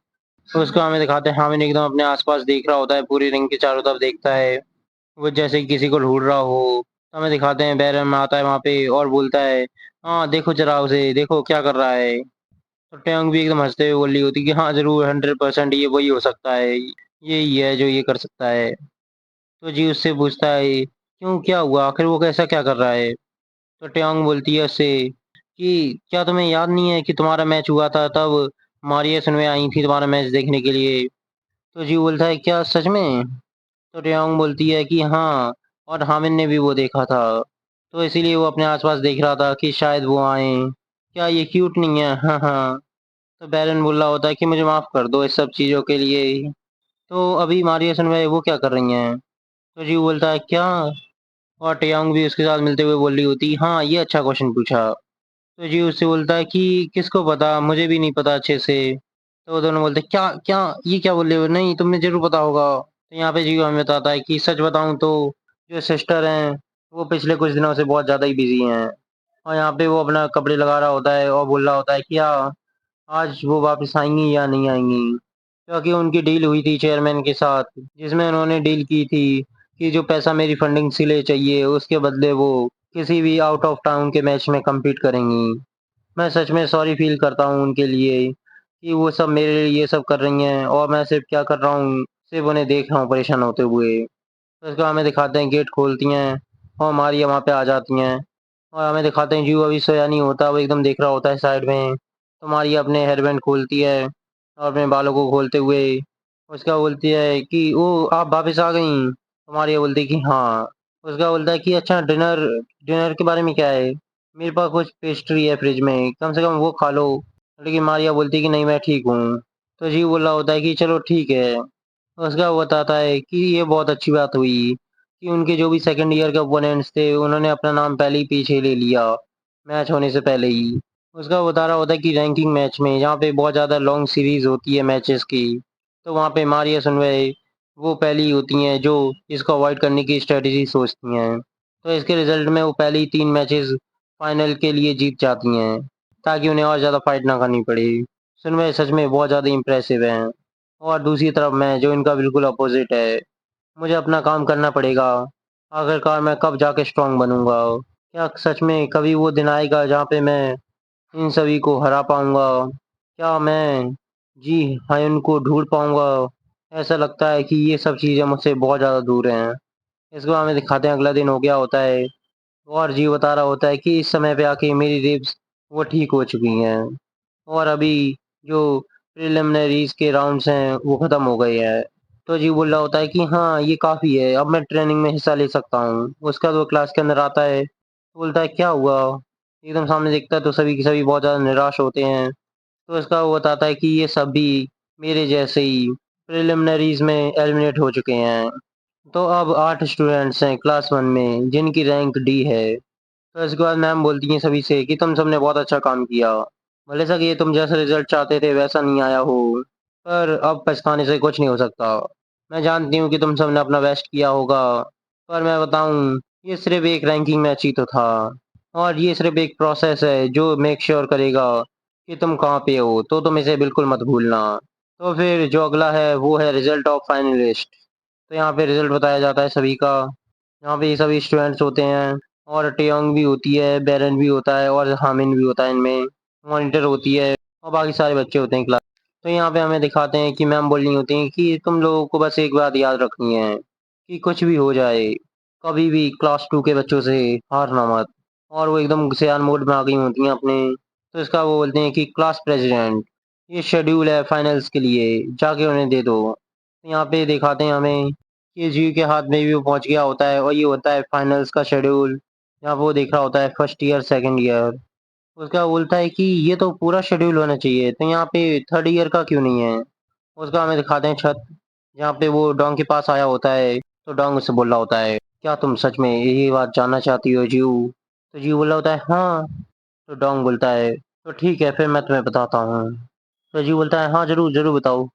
तो उसको हमें दिखाते हैं हामिन एकदम अपने आसपास देख रहा होता है, पूरी रिंग के चारों तरफ देखता है, वो जैसे कि किसी को ढूंढ रहा हो। तो हमें दिखाते हैं बैरन आता है वहाँ पे और बोलता है हाँ देखो जरा उसे, देखो क्या कर रहा है। तो ट्योंग भी एकदम हँसते हुए बोल रही होती कि हाँ, ज़रूर 100% ये वही हो सकता है, यही है जो ये कर सकता है। तो जी उससे पूछता है, क्यों क्या हुआ? आखिर वो कैसा क्या कर रहा है? तो ट्योंग बोलती है उससे कि क्या तुम्हें याद नहीं है कि तुम्हारा मैच हुआ था तब मारिया सुनवे आई थी तुम्हारा मैच देखने के लिए? तो जी बोलता है, क्या सच में? तो ट्योंग बोलती है कि हाँ, और हामिन ने भी वो देखा था। तो इसीलिए वो अपने आस-पास देख रहा था कि शायद वो आएँ। क्या ये क्यूट नहीं है? हाँ, हाँ। तो बैरन बोल रहा होता है कि मुझे माफ़ कर दो इस सब चीज़ों के लिए। तो अभी मारिया सुनवे वो क्या कर रही हैं? तो जी बोलता है, क्या? और टेयोंग भी उसके साथ मिलते हुए बोल रही होती, हाँ, ये अच्छा क्वेश्चन पूछा। तो जी उससे बोलता है कि किसको पता? मुझे भी नहीं पता अच्छे से। तो वो दोनों बोलते हैं, क्या क्या? ये क्या बोल रहे हो? नहीं, तुम्हें ज़रूर पता होगा। तो यहाँ पे जी हमें बताता है कि सच बताऊँ तो जो सिस्टर हैं, वो पिछले कुछ दिनों से बहुत ज़्यादा ही बिज़ी हैं। और यहाँ पे वो अपना कपड़े लगा रहा होता है और बोल रहा होता है कि आज वो वापस आएँगी या नहीं आएँगी? क्योंकि उनकी डील हुई थी चेयरमैन के साथ, जिसमें उन्होंने डील की थी कि जो पैसा मेरी फंडिंग के लिए चाहिए, उसके बदले वो किसी भी आउट ऑफ टाउन के मैच में कम्पीट करेंगी। मैं सच में सॉरी फ़ील करता हूँ उनके लिए कि वो सब मेरे लिए ये सब कर रही हैं और मैं सिर्फ़ क्या कर रहा हूँ, सिर्फ़ उन्हें देख रहा हूँ परेशान होते हुए। तो उसके बाद हमें दिखाते हैं गेट खोलती हैं और मारिया वहाँ पे आ जाती हैं और हमें दिखाते हैं जीऊ अभी सोया नहीं होता, वो एकदम देख रहा होता है साइड में। तो मारिया अपने हेयरबैंड खोलती है और अपने बालों को खोलते हुए उसका बोलती है कि ओह! आप वापस आ गईं? तो मारिया बोलती है कि हाँ। उसका बोलता है कि अच्छा डिनर डिनर के बारे में क्या है? मेरे पास कुछ पेस्ट्री है फ्रिज में, कम से कम वो खा लो। लेकिन मारिया बोलती है कि नहीं मैं ठीक हूँ। तो जीऊ बोल रहा होता है कि चलो ठीक है। उसका वो बताता है कि ये बहुत अच्छी बात हुई कि उनके जो भी सेकंड ईयर के ओपोनेंट्स थे, उन्होंने अपना नाम पहले ही पीछे ले लिया, मैच होने से पहले ही। उसका वो बता रहा होता है कि रैंकिंग मैच में जहाँ पे बहुत ज़्यादा लॉन्ग सीरीज़ होती है मैचेस की, तो वहाँ पे मारिया सुनवे वो पहली होती हैं जो इसको अवॉइड करने की स्ट्रैटेजी सोचती हैं। तो इसके रिज़ल्ट में वो पहले ही 3 मैचेस फाइनल के लिए जीत जाती हैं, ताकि उन्हें और ज़्यादा फाइट ना करनी पड़े। सुनवे सच में बहुत ज़्यादा इम्प्रेसिव हैं। और दूसरी तरफ मैं जो इनका बिल्कुल अपोज़िट है, मुझे अपना काम करना पड़ेगा। आखिरकार मैं कब जाके स्ट्रॉन्ग बनूँगा? क्या सच में कभी वो दिन आएगा जहाँ पे मैं इन सभी को हरा पाऊँगा? क्या मैं जी हायन को ढूँढ पाऊँगा? ऐसा लगता है कि ये सब चीज़ें मुझसे बहुत ज़्यादा दूर हैं। इसके बाद हमें दिखाते हैं अगला दिन हो गया होता है और जी बता रहा होता है कि इस समय पे आके मेरी रिब्स वो ठीक हो चुकी हैं। और अभी जो प्रिलिमिनरीज़ के राउंड्स हैं, वो ख़त्म हो गए हैं। तो जी बोल रहा होता है कि हाँ, ये काफ़ी है, अब मैं ट्रेनिंग में हिस्सा ले सकता हूँ। उसके बाद वो क्लास के अंदर आता है, तो बोलता है, "क्या हुआ?" एकदम सामने देखता है तो सभी के सभी बहुत ज़्यादा निराश होते हैं। तो उसका वो बताता है कि ये सभी मेरे जैसे ही प्रिलिमिनरीज़ में एलिमिनेट हो चुके हैं। तो अब 8 स्टूडेंट्स हैं क्लास 1 में, जिनकी रैंक डी है। तो इसके बाद मैम बोलती हैं सभी से कि तुम सबने बहुत अच्छा काम किया। भले सक ये तुम जैसा रिजल्ट चाहते थे वैसा नहीं आया हो, पर अब पछताने से कुछ नहीं हो सकता। मैं जानती हूँ कि तुम सबने अपना बेस्ट किया होगा, पर मैं बताऊँ, ये सिर्फ़ एक रैंकिंग मैच ही तो था और ये सिर्फ़ एक प्रोसेस है जो मेक श्योर करेगा कि तुम कहाँ पे हो, तो तुम इसे बिल्कुल मत भूलना। तो फिर जो अगला है वो है रिज़ल्ट ऑफ फाइनलिस्ट। तो यहाँ पे रिज़ल्ट बताया जाता है सभी का। यहाँ पे ये सभी स्टूडेंट्स होते हैं और टेयोंग भी होती है, बैरन भी होता है और हामिन भी होता है इनमें, मॉनिटर होती है और बाकी सारे बच्चे होते हैं क्लास। तो यहाँ पे हमें दिखाते हैं कि मैम बोल रही होती हैं कि तुम लोगों को बस एक बात याद रखनी है कि कुछ भी हो जाए, कभी भी क्लास 2 के बच्चों से हारना मत। और वो एकदम सयान मोड में आ गई होती हैं अपने। तो इसका वो बोलते हैं कि क्लास प्रेज़िडेंट, ये शेड्यूल है फाइनल्स के लिए, जाके उन्हें दे दो। तो यहाँ पे दिखाते हैं हमें कि जी के हाथ में भी वो पहुँच गया होता है और ये होता है फाइनल्स का शेड्यूल, जहाँ वो देख रहा होता है फर्स्ट ईयर, सेकंड ईयर। उसका बोलता है कि ये तो पूरा शेड्यूल होना चाहिए, तो यहाँ पे थर्ड ईयर का क्यों नहीं है? उसका हमें दिखाते हैं छत, जहाँ पे वो डॉन्ग के पास आया होता है, तो डॉन्ग उससे बोल रहा होता है, क्या तुम सच में यही बात जानना चाहती हो जीऊ? तो जीऊ बोल रहा होता है, हाँ। तो डॉन्ग बोलता है, तो ठीक है फिर मैं तुम्हें बताता हूँ। तो जीऊ बोलता है, हाँ ज़रूर, ज़रूर बताओ।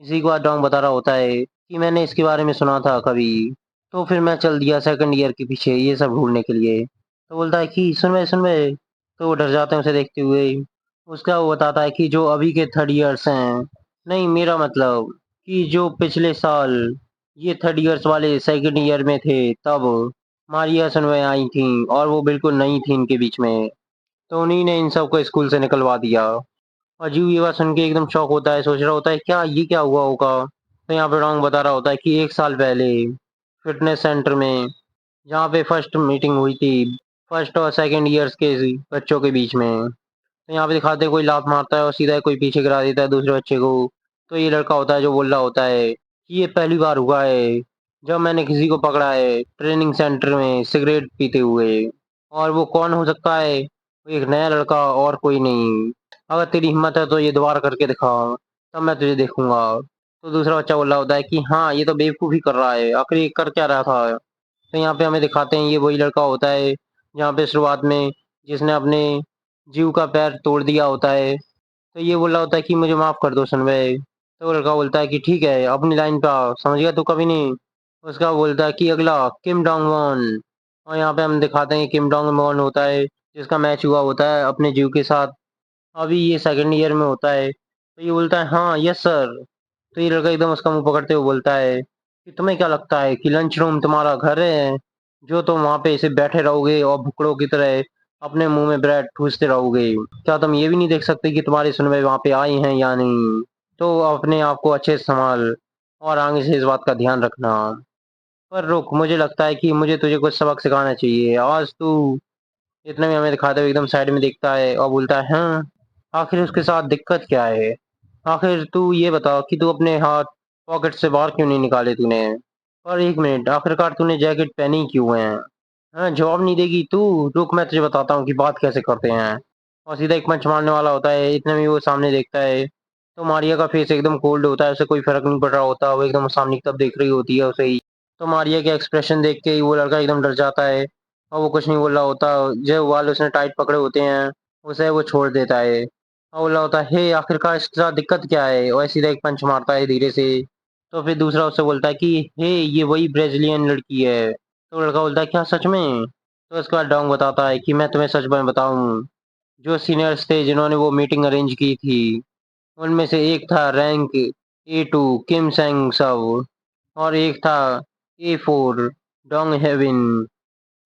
इसी के बाद डॉन्ग बता रहा होता है कि मैंने इसके बारे में सुना था कभी, तो फिर मैं चल दिया सेकंड ईयर के पीछे ये सब ढूँढने के लिए। तो बोलता है कि सुन बे, सुन बे। तो वो डर जाते हैं उसे देखते हुए। उसका वो बताता है कि जो अभी के थर्ड ईयर्स हैं, नहीं मेरा मतलब कि जो पिछले साल ये थर्ड ईयर्स वाले सेकंड ईयर में थे तब मारिया सुनवे आई थीं और वो बिल्कुल नई थी इनके बीच में। तो उन्हीं ने इन सबको स्कूल से निकलवा दिया। और जीव ये बात सुन के एकदम शॉक होता है, सोच रहा होता है क्या ये क्या हुआ होगा। तो यहाँ पे डोंग बता रहा होता है कि 1 साल पहले फिटनेस सेंटर में, जहाँ पे फर्स्ट मीटिंग हुई थी फर्स्ट और सेकंड ईयर्स के बच्चों के बीच में, तो यहाँ पे दिखाते हैं कोई लात मारता है और सीधा कोई पीछे गिरा देता है दूसरे बच्चे को। तो ये लड़का होता है जो बोल रहा होता है कि ये पहली बार हुआ है जब मैंने किसी को पकड़ा है ट्रेनिंग सेंटर में सिगरेट पीते हुए। और वो कौन हो सकता है? वो एक नया लड़का और कोई नहीं। अगर तेरी हिम्मत है तो ये दोबारा करके दिखा, तब मैं तुझे देखूंगा। तो दूसरा बच्चा बोल रहा होता है कि हाँ ये तो बेवकूफ़ी कर रहा है, आखिर ये कर क्या रहा था। तो यहाँ पे हमें दिखाते हैं ये वही लड़का होता है जहाँ पे शुरुआत में जिसने अपने जीव का पैर तोड़ दिया होता है। तो ये बोल रहा होता है कि मुझे माफ़ कर दो सनवे। तो वो लड़का बोलता है कि ठीक है अपनी लाइन पे आ, समझ गया तू कभी नहीं। उसका बोलता है कि अगला किम डोंग वॉन। और यहाँ पे हम दिखाते हैं कि किम डोंग वॉन होता है जिसका मैच हुआ होता है अपने जीव के साथ। अभी ये सेकंड ईयर में होता है। तो ये बोलता है हाँ यस सर। तो ये लड़का एकदम उसका मुंह पकड़ते हुए बोलता है कि तुम्हें क्या लगता है कि लंच रूम तुम्हारा घर है, जो तुम वहां पे ऐसे बैठे रहोगे और भुक्कड़ों की तरह अपने मुंह में ब्रेड ठूसते रहोगे? क्या तुम ये भी नहीं देख सकते कि तुम्हारी सुनवाई वहां पे आई हैं या नहीं? तो अपने आप को अच्छे से संभाल और आगे से इस बात का ध्यान रखना। पर रुक, मुझे लगता है कि मुझे तुझे कुछ सबक सिखाना चाहिए आज तू। इतने में हमें दिखाते हुए एकदम साइड में देखता है और बोलता है हाँ आखिर उसके साथ दिक्कत क्या है? आखिर तू ये बता कि तू अपने हाथ पॉकेट से बाहर क्यों नहीं निकाले तूने? और एक मिनट, आखिरकार तूने जैकेट पहनी क्यों है? हाँ जवाब नहीं देगी तू? रुक मैं तुझे बताता हूँ कि बात कैसे करते हैं। और सीधा एक पंच मारने वाला होता है, इतने में वो सामने देखता है तो मारिया का फेस एकदम कोल्ड होता है, उसे कोई फर्क नहीं पड़ रहा होता, वो एकदम सामने की तरफ देख रही होती है उसे ही। तो मारिया के एक्सप्रेशन देख के ही वो लड़का एकदम डर जाता है और वो कुछ नहीं बोल रहा होता। जो वाल उसने टाइट पकड़े होते हैं उसे वो छोड़ देता है और बोल रहा होता है हे आखिरकार इसके साथ दिक्कत क्या है, और सीधा एक पंच मारता है धीरे से। तो फिर दूसरा उससे बोलता है कि हे ये वही ब्राजीलियन लड़की है। तो लड़का बोलता है क्या सच में? तो उसके बाद डोंग बताता है कि मैं तुम्हें सच में बताऊं, जो सीनियर्स थे जिन्होंने वो मीटिंग अरेंज की थी उनमें से एक था रैंक A2 किम सेंग सब, और एक था A4 डोंग हेविन।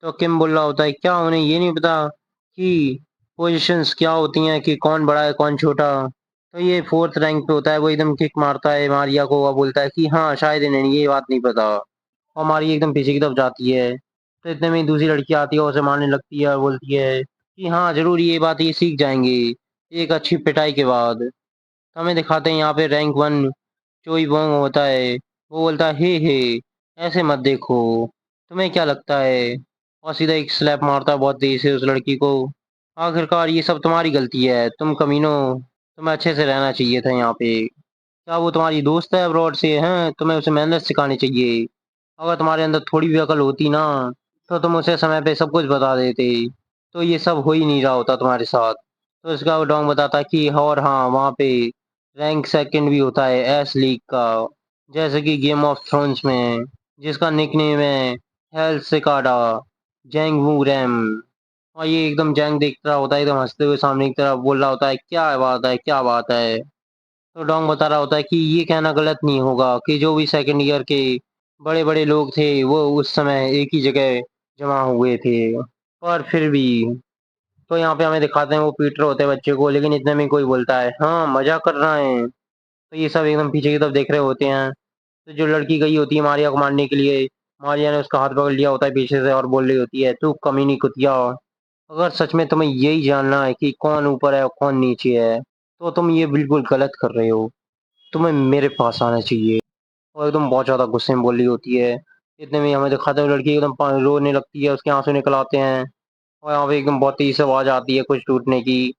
तो किम बोल रहा होता है क्या उन्हें ये नहीं पता कि पोजीशंस क्या होती हैं, कि कौन बड़ा है कौन छोटा? तो ये फोर्थ रैंक पे होता है, वो एकदम किक मारता है मारिया को और बोलता है कि हाँ शायद इन्हें ये बात नहीं पता। और मारिया एकदम पीछे की तरफ जाती है। तो इतने में ही दूसरी लड़की आती है और उसे मारने लगती है और बोलती है कि हाँ जरूर ये बात ये सीख जाएंगे एक अच्छी पिटाई के बाद। तो हमें दिखाते हैं यहाँ पे रैंक 1 चोई बोंग होता है। वो बोलता है हे ऐसे मत देखो, तुम्हें क्या लगता है? और सीधा एक स्लैप मारता है बहुत तेज से उस लड़की को। आखिरकार ये सब तुम्हारी गलती है तुम कमीनों, तुम्हें अच्छे से रहना चाहिए था यहाँ पे। क्या वो तुम्हारी दोस्त है अब्रॉड से? हैं तुम्हें उसे मेहनत सिखानी चाहिए। अगर तुम्हारे अंदर थोड़ी भी अकल होती ना तो तुम उसे समय पे सब कुछ बता देते। तो ये सब हो ही नहीं रहा होता तुम्हारे साथ। तो इसका वो डोंग बताता है कि और हाँ वहाँ पे रैंक सेकंड भी होता है एस लीग का, जैसे कि गेम ऑफ थ्रोन्स में, जिसका निकनेम है हेल सिकाडा जैंग वू रैम। और ये एकदम जैंग देख रहा होता है एकदम हंसते हुए सामने की तरफ बोल रहा होता है क्या बात है क्या बात है। तो डोंग बता रहा होता है कि ये कहना गलत नहीं होगा कि जो भी सेकंड ईयर के बड़े बड़े लोग थे वो उस समय एक ही जगह जमा हुए थे। पर फिर भी, तो यहाँ पे हमें दिखाते हैं वो पीट रहे होते हैं बच्चे को, लेकिन इतने में कोई बोलता है हाँ मजा कर रहा है। तो ये सब एकदम पीछे की तरफ देख रहे होते हैं। तो जो लड़की गई होती है मारिया को मारने के लिए, मारिया ने उसका हाथ पकड़ लिया होता है पीछे से और बोल रही होती है तू कमीनी कुतिया, अगर सच में तुम्हें यही जानना है कि कौन ऊपर है और कौन नीचे है तो तुम ये बिल्कुल गलत कर रहे हो, तुम्हें मेरे पास आना चाहिए। और एकदम बहुत ज्यादा गुस्से में बोल रही होती है। इतने में हमें दिखाते हैं लड़की एकदम रोने लगती है, उसके आंसू निकल आते हैं। और यहाँ पे एकदम बहुत तेज से आवाज आती है कुछ टूटने की।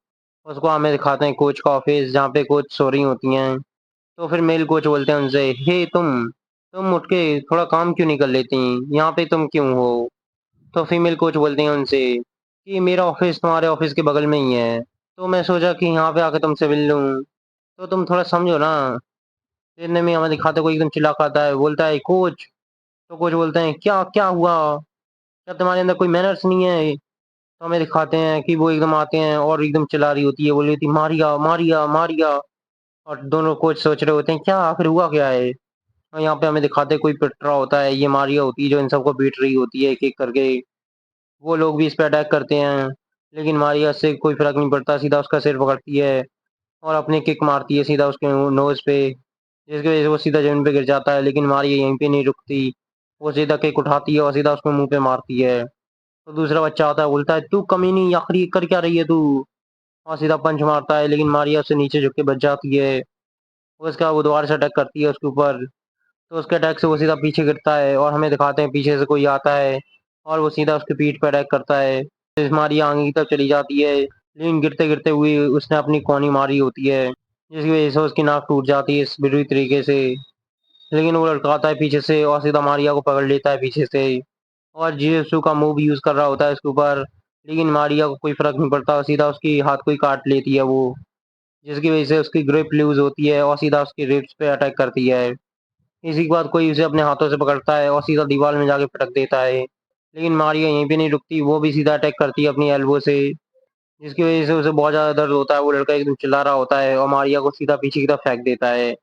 उसको हमें दिखाते हैं कोच का ऑफिस जहाँ पे कोच सो रही होती हैं। तो फिर मेल कोच बोलते हैं उनसे हे तुम उठ के थोड़ा काम क्यों नहीं कर लेती, यहाँ पे तुम क्यों हो? तो फीमेल कोच बोलते हैं उनसे कि मेरा ऑफिस तुम्हारे ऑफिस के बगल में ही है, तो मैं सोचा कि यहाँ पे आके तुमसे मिल लूँ, तो तुम थोड़ा समझो ना। इतने में हमें दिखाते कोई एकदम चिल्ला खाता है, बोलता है कोच। तो कोच बोलते हैं क्या क्या हुआ, क्या तुम्हारे अंदर कोई मैनर्स नहीं है? तो हमें दिखाते हैं कि वो एकदम आते हैं और एकदम चिल्ला रही होती है, बोल रही थी मारिया मारिया मारिया। और दोनों कोच सोच रहे होते हैं क्या आखिर हुआ क्या है। और यहाँ पे हमें दिखाते हैं कोई पिट रहा होता है, ये मारिया होती है जो इन सबको पीट रही होती है एक एक करके। वो लोग भी इस पे अटैक करते हैं लेकिन मारिया से कोई फर्क नहीं पड़ता, सीधा उसका सिर पकड़ती है और अपनी किक मारती है सीधा उसके नोज पे, जिसकी वजह से वो सीधा जमीन पे गिर जाता है। लेकिन मारिया यहीं पे नहीं रुकती, वो सीधा किक उठाती है और सीधा उसको मुंह पे मारती है। तो दूसरा बच्चा आता है, बोलता है तू कमीनी आखिरी कर क्या रही है तू, और सीधा पंच मारता है। लेकिन मारिया उससे नीचे झुक के बच जाती है। उसका वो दोबारा से अटैक करती है उसके ऊपर। तो उसके अटैक से वो सीधा पीछे गिरता है और हमें दिखाते हैं पीछे से कोई आता है और वो सीधा उसके पीठ पे अटैक करता है। फिर मारिया आगे की तरफ चली जाती है, लेकिन गिरते गिरते हुए उसने अपनी कौनी मारी होती है, जिसकी वजह से उसकी नाक टूट जाती है इस बुरी तरीके से। लेकिन वो लड़का आता है पीछे से और सीधा मारिया को पकड़ लेता है पीछे से, और जिसु का मूव यूज कर रहा होता है उसके ऊपर। लेकिन मारिया को कोई फर्क नहीं पड़ता, सीधा उसकी हाथ को ही काट लेती है वो, जिसकी वजह से उसकी ग्रिप लूज होती है और सीधा उसकी रिब्स पे अटैक करती है। इसी के बाद कोई उसे अपने हाथों से पकड़ता है और सीधा दीवार में जाके पटक देता है। लेकिन मारिया यहीं पे नहीं रुकती, वो भी सीधा अटैक करती है अपनी एल्बो से, जिसकी वजह से उसे बहुत ज़्यादा दर्द होता है। वो लड़का एकदम चिल्ला रहा होता है और मारिया को सीधा पीछे की तरफ फेंक देता है,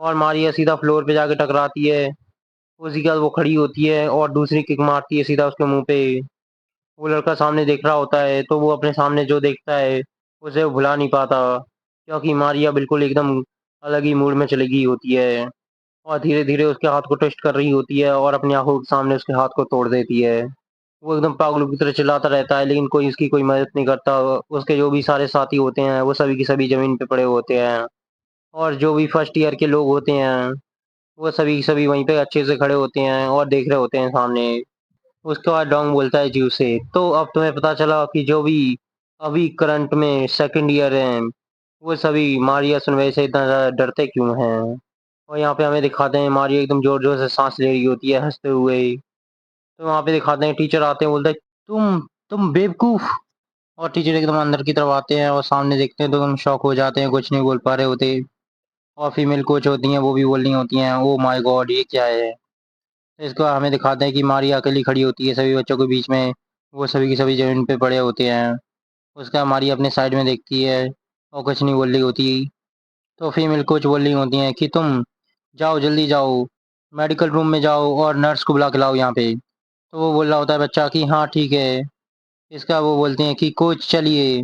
और मारिया सीधा फ्लोर पे जाके टकराती है। उसी के बाद वो खड़ी होती है और दूसरी किक मारती है सीधा उसके मुंह पे। वो लड़का सामने देख रहा होता है, तो वो अपने सामने जो देखता है उसे वो भुला नहीं पाता, क्योंकि मारिया बिल्कुल एकदम अलग ही मूड में चली गई होती है और धीरे धीरे उसके हाथ को ट्विस्ट कर रही होती है और अपनी आंखों के सामने उसके हाथ को तोड़ देती है। वो एकदम पागलों की तरह चिल्लाता रहता है, लेकिन कोई उसकी कोई मदद नहीं करता। उसके जो भी सारे साथी होते हैं वो सभी के सभी जमीन पे पड़े होते हैं, और जो भी फर्स्ट ईयर के लोग होते हैं वो सभी के सभी वहीं पे अच्छे से खड़े होते हैं और देख रहे होते हैं सामने। उसके बाद डोंग बोलता है जीव से, तो अब तुम्हें पता चला कि जो भी अभी करंट में सेकंड ईयर हैं वो सभी मारिया सुनवाई से इतना ज़्यादा डरते क्यों हैं। और यहाँ पे हमें दिखाते हैं मारिया एकदम जोर जोर से सांस ले रही होती है हंसते हुए। तो वहाँ पे दिखाते हैं टीचर आते हैं, बोलते हैं तुम बेवकूफ। और टीचर एकदम अंदर की तरफ आते हैं और सामने देखते हैं तो एकदम शॉक हो जाते हैं, कुछ नहीं बोल पा रहे होते। और फीमेल कोच होती हैं वो भी बोल रही होती हैं, ओ माय गॉड ये क्या है। तो इसके बाद हमें दिखाते हैं कि मारिया अकेली खड़ी होती है सभी बच्चों के बीच में, वो सभी के सभी जमीन पे पड़े होते हैं। उसका मारिया अपने साइड में देखती है और कुछ नहीं बोल रही होती। तो फीमेल कोच बोल रही होती हैं कि तुम जाओ जल्दी जाओ, मेडिकल रूम में जाओ और नर्स को बुला के लाओ यहाँ पे। तो वो बोल रहा होता है बच्चा कि हाँ ठीक है। इसका वो बोलते हैं कि कोच चलिए,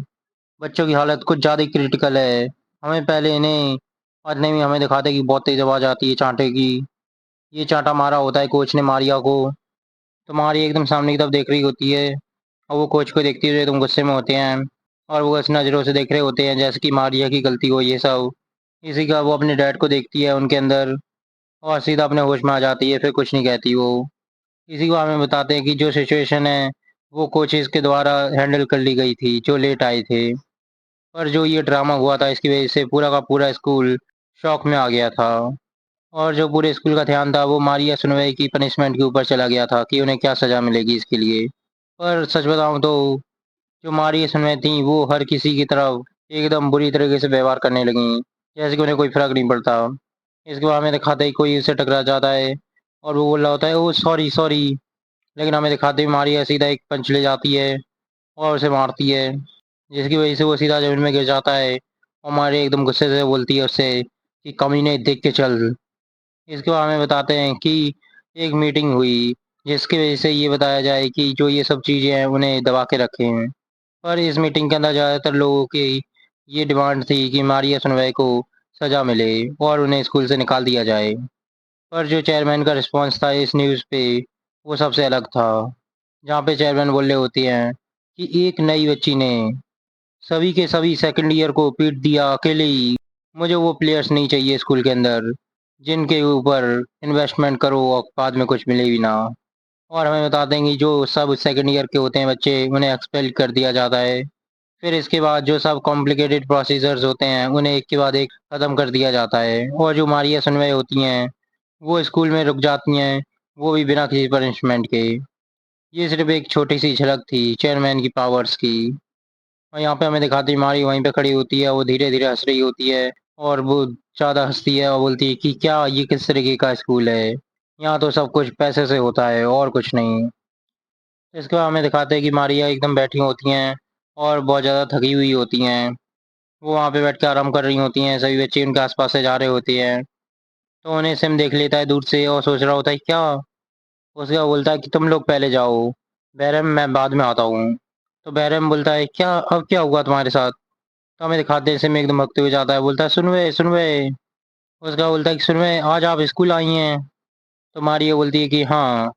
बच्चों की हालत कुछ ज़्यादा ही क्रिटिकल है, हमें पहले इन्हें। और नहीं हमें दिखाते हैं कि बहुत तेज आवाज़ आती है चांटे की। ये चांटा मारा होता है कोच ने मारिया को। तो मारिया एकदम सामने की तरफ देख रही होती है और वो कोच को देखते हुए एकदम गुस्से में होते हैं, और वो इस नज़रों से देख रहे होते हैं जैसे कि मारिया की गलती हो ये सब। इसी का वो अपने डैड को देखती है उनके अंदर और सीधा अपने होश में आ जाती है, फिर कुछ नहीं कहती वो। इसी को हमें बताते हैं कि जो सिचुएशन है वो कोचेस के द्वारा हैंडल कर ली गई थी जो लेट आए थे। पर जो ये ड्रामा हुआ था इसकी वजह से पूरा का पूरा स्कूल शॉक में आ गया था, और जो पूरे स्कूल का ध्यान था वो मारिया सुनवई की पनिशमेंट के ऊपर चला गया था कि उन्हें क्या सज़ा मिलेगी इसके लिए। पर सच बताऊं तो जो मारिया सुनवई थी वो हर किसी की तरफ एकदम बुरी तरीके से व्यवहार करने लगी, जैसे कि उन्हें कोई फर्क नहीं पड़ता। इसके बाद हमें दिखाते ही कोई उससे टकरा जाता है और वो बोल रहा होता है ओ सॉरी सॉरी। लेकिन हमें दिखाते ही मारिया सीधा एक पंच ले जाती है और उसे मारती है, जिसकी वजह से वो सीधा जमीन में गिर जाता है। और मारिया एकदम गुस्से से बोलती है उससे कि कमीने देख के चल। इसके बाद हमें बताते हैं कि एक मीटिंग हुई जिसकी वजह से ये बताया जाए कि जो ये सब चीज़ें हैं उन्हें दबा के रखें। पर इस मीटिंग के अंदर ज़्यादातर लोगों की ये डिमांड थी कि मारिया सुनवाई को सज़ा मिले और उन्हें स्कूल से निकाल दिया जाए। पर जो चेयरमैन का रिस्पॉन्स था इस न्यूज़ पे वो सबसे अलग था, जहाँ पे चेयरमैन बोल रहे होती हैं कि एक नई बच्ची ने सभी के सभी सेकंड ईयर को पीट दिया अकेले ही। मुझे वो प्लेयर्स नहीं चाहिए स्कूल के अंदर जिनके ऊपर इन्वेस्टमेंट करो और बाद में कुछ मिले भी ना। और हमें बता देंगे जो सब सेकंड ईयर के होते हैं बच्चे उन्हें एक्सपेल कर दिया जाता है। फिर इसके बाद जो सब कॉम्प्लिकेटेड प्रोसीजर्स होते हैं उन्हें एक के बाद एक ख़त्म कर दिया जाता है, और जो मारिया सुनवाई होती हैं वो स्कूल में रुक जाती हैं, वो भी बिना किसी पनिशमेंट के। ये सिर्फ एक छोटी सी झलक थी चेयरमैन की पावर्स की। और यहाँ पे हमें दिखाती है मारी वहीं पे खड़ी होती है, वो धीरे धीरे हंस रही होती है और वो ज़्यादा हंसती है और बोलती है कि क्या ये किस तरीके का स्कूल है, यहाँ तो सब कुछ पैसे से होता है और कुछ नहीं। इसके बाद हमें दिखाते हैं कि मारिया एकदम बैठी होती हैं और बहुत ज़्यादा थकी हुई होती हैं। वो वहाँ पे बैठ के आराम कर रही होती हैं, सभी बच्चे उनके आसपास से जा रहे होते हैं। तो उन्हें सिम देख लेता है दूर से और सोच रहा होता है क्या। उसके बाद बोलता है कि तुम लोग पहले जाओ, बैरम मैं बाद में आता हूँ। तो बैरम बोलता है क्या अब क्या हुआ तुम्हारे साथ। तो हमें दिखाते हैं सिम एकदम भगते हुए जाता है, बोलता है सुन वे। उसका बोलता है कि सुन वे, आज आप स्कूल आई हैं। तो मारिया बोलती है कि हाँ।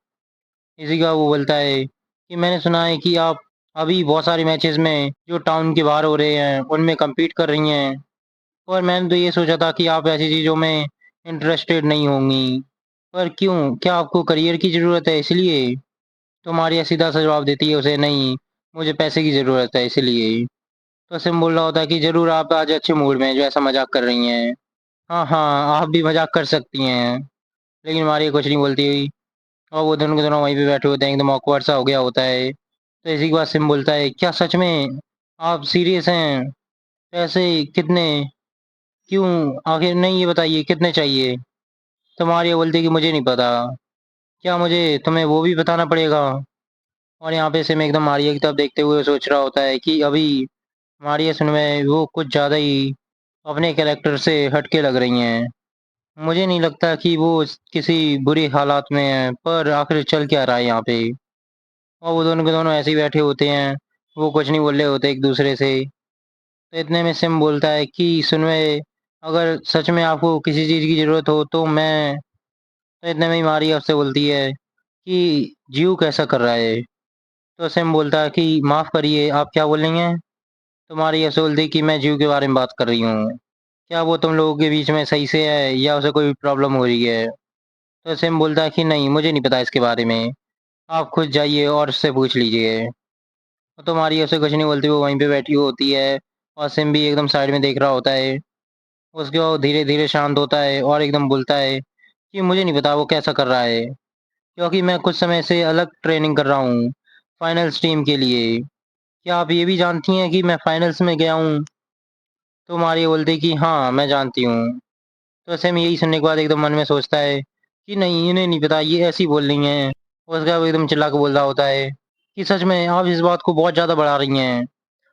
इसी का वो बोलता है कि मैंने सुना है कि आप अभी बहुत सारे मैचेस में जो टाउन के बाहर हो रहे हैं उनमें compete कर रही हैं, और मैंने तो ये सोचा था कि आप ऐसी चीज़ों में इंटरेस्टेड नहीं होंगी, पर क्यों, क्या आपको करियर की ज़रूरत है इसलिए? तो मारिया सीधा सा जवाब देती है उसे, नहीं, मुझे पैसे की ज़रूरत है इसलिए। तो सिम बोल रहा होता है कि ज़रूर आप आज अच्छे मूड में हैं जो ऐसा मजाक कर रही हैं। हाँ हाँ, आप भी मजाक कर सकती हैं। लेकिन मारिया कुछ नहीं बोलती हुई, और वो दोनों के दोनों वहीं पे बैठे होते हैं, एकदम ऑकवर्ड सा हो गया होता है। तो इसी के बाद सिम बोलता है, क्या सच में आप सीरियस हैं? पैसे कितने? क्यों? आखिर नहीं, ये बताइए कितने चाहिए? तो मारिया बोलती है कि मुझे नहीं पता। क्या मुझे तुम्हें वो भी बताना पड़ेगा? और यहाँ पे सिम एकदम मारिया की तरफ देखते हुए सोच रहा होता है कि अभी मारिया सुनवे वो कुछ ज़्यादा ही अपने कैरेक्टर से हटके लग रही हैं। मुझे नहीं लगता कि वो किसी बुरी हालात में है, पर आखिर चल क्या रहा है यहाँ पे? और वो दोनों के दोनों ऐसे ही बैठे होते हैं, वो कुछ नहीं बोल रहे होते एक दूसरे से। तो इतने में सिम बोलता है कि सुनवे, अगर सच में आपको किसी चीज़ की ज़रूरत हो तो मैं। तो इतने में ही मारिया उससे बोलती है कि जीव कैसा कर रहा है? तो सिम बोलता है कि माफ़ करिए, आप क्या बोल रही हैं? तो मारिया उससे बोलती है कि मैं जीव के बारे में बात कर रही हूँ। क्या वो तुम लोगों के बीच में सही से है या उसे कोई प्रॉब्लम हो रही है? तो सिम बोलता है कि नहीं, मुझे नहीं पता इसके बारे में, आप खुद जाइए और उससे पूछ लीजिए। तो मारिया उसे कुछ नहीं बोलती, वो वहीं पे बैठी होती है, और सिम भी एकदम साइड में देख रहा होता है। उसके बाद धीरे धीरे शांत होता है और एकदम बोलता है कि मुझे नहीं पता वो कैसा कर रहा है, क्योंकि मैं कुछ समय से अलग ट्रेनिंग कर रहा हूँ फाइनल्स टीम के लिए। क्या आप ये भी जानती हैं कि मैं फाइनल्स में गया हूँ? तो मारिया बोलती है कि हाँ, मैं जानती हूँ। तो सैम यही सुनने के बाद एकदम मन में सोचता है कि नहीं, इन्हें नहीं पता, ये ऐसी बोल रही हैं। उसका वो एकदम चिल्ला के बोल रहा होता है कि सच में आप इस बात को बहुत ज़्यादा बढ़ा रही हैं।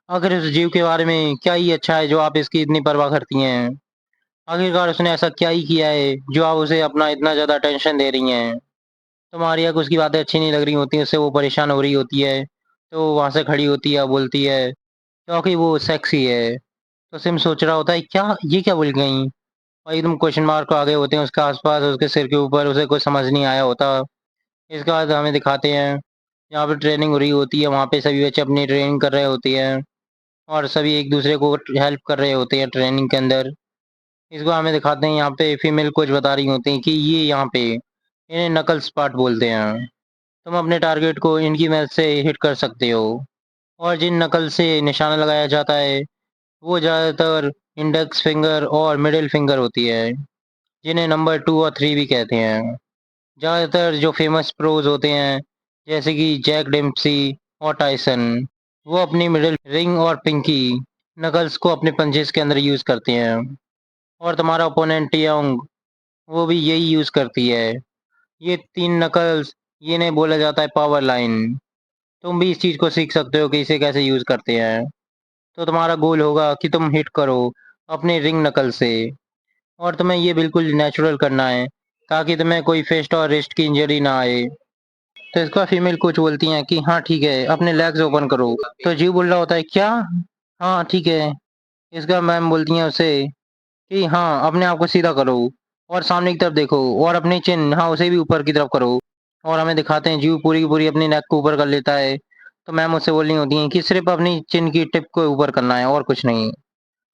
आखिर इस जीव के बारे में क्या ही अच्छा है जो आप इसकी इतनी परवाह करती हैं? आखिरकार उसने ऐसा क्या ही किया है जो आप उसे अपना इतना ज़्यादा टेंशन दे रही हैं? तो मारिया को उसकी बातें अच्छी नहीं लग रही होती हैं, उससे वो परेशान हो रही होती है। तो वो वहाँ से खड़ी होती है, बोलती है क्योंकि वो सेक्सी है। तो सिम सोच रहा होता है, क्या ये क्या बोल गई? और एकदम क्वेश्चन मार्क आ गए होते हैं उसके आसपास, उसके सिर के ऊपर, उसे कुछ समझ नहीं आया होता। इसके बाद हमें दिखाते हैं जहाँ पे ट्रेनिंग हो रही होती है, वहाँ पे सभी बच्चे अपनी ट्रेनिंग कर रहे होते हैं, और सभी एक दूसरे को हेल्प कर रहे होते हैं ट्रेनिंग के अंदर। इसको हमें दिखाते हैं यहाँ पे फीमेल कोच बता रही होती हैं कि ये यहाँ पे इन्हें नकल स्पॉट बोलते हैं। तुम अपने टारगेट को इनकी मदद से हिट कर सकते हो, और जिन नकल से निशाना लगाया जाता है वो ज़्यादातर इंडेक्स फिंगर और मिडिल फिंगर होती है, जिन्हें नंबर 2 और 3 भी कहते हैं। ज़्यादातर जो फेमस प्रोज होते हैं, जैसे कि जैक डेम्पसी और टाइसन, वो अपनी मिडिल रिंग और पिंकी नकल्स को अपने पंजेस के अंदर यूज़ करते हैं। और तुम्हारा ओपोनेंट यंग, वो भी यही यूज़ करती है। ये 3 नकल्स, ये इन्हें बोला जाता है पावर लाइन। तुम भी इस चीज़ को सीख सकते हो कि इसे कैसे यूज़ करते हैं। तो तुम्हारा गोल होगा कि तुम हिट करो अपने रिंग नकल से, और तुम्हें ये बिल्कुल नेचुरल करना है, ताकि तुम्हें कोई फेस्ट और रिस्ट की इंजरी ना आए। तो इसका फीमेल कोच बोलती हैं कि हाँ ठीक है, अपने लेग्स ओपन करो। तो जीव बोल रहा होता है, क्या? हाँ ठीक है। इसका मैम बोलती हैं उसे कि हाँ, अपने आप को सीधा करो और सामने की तरफ देखो, और अपनी चिन, हाँ, उसे भी ऊपर की तरफ करो। और हमें दिखाते हैं जीव पूरी की पूरी अपनी नेक को ऊपर कर लेता है। तो मैम उससे बोल रही होती हैं कि सिर्फ अपनी चिन की टिप को ऊपर करना है और कुछ नहीं।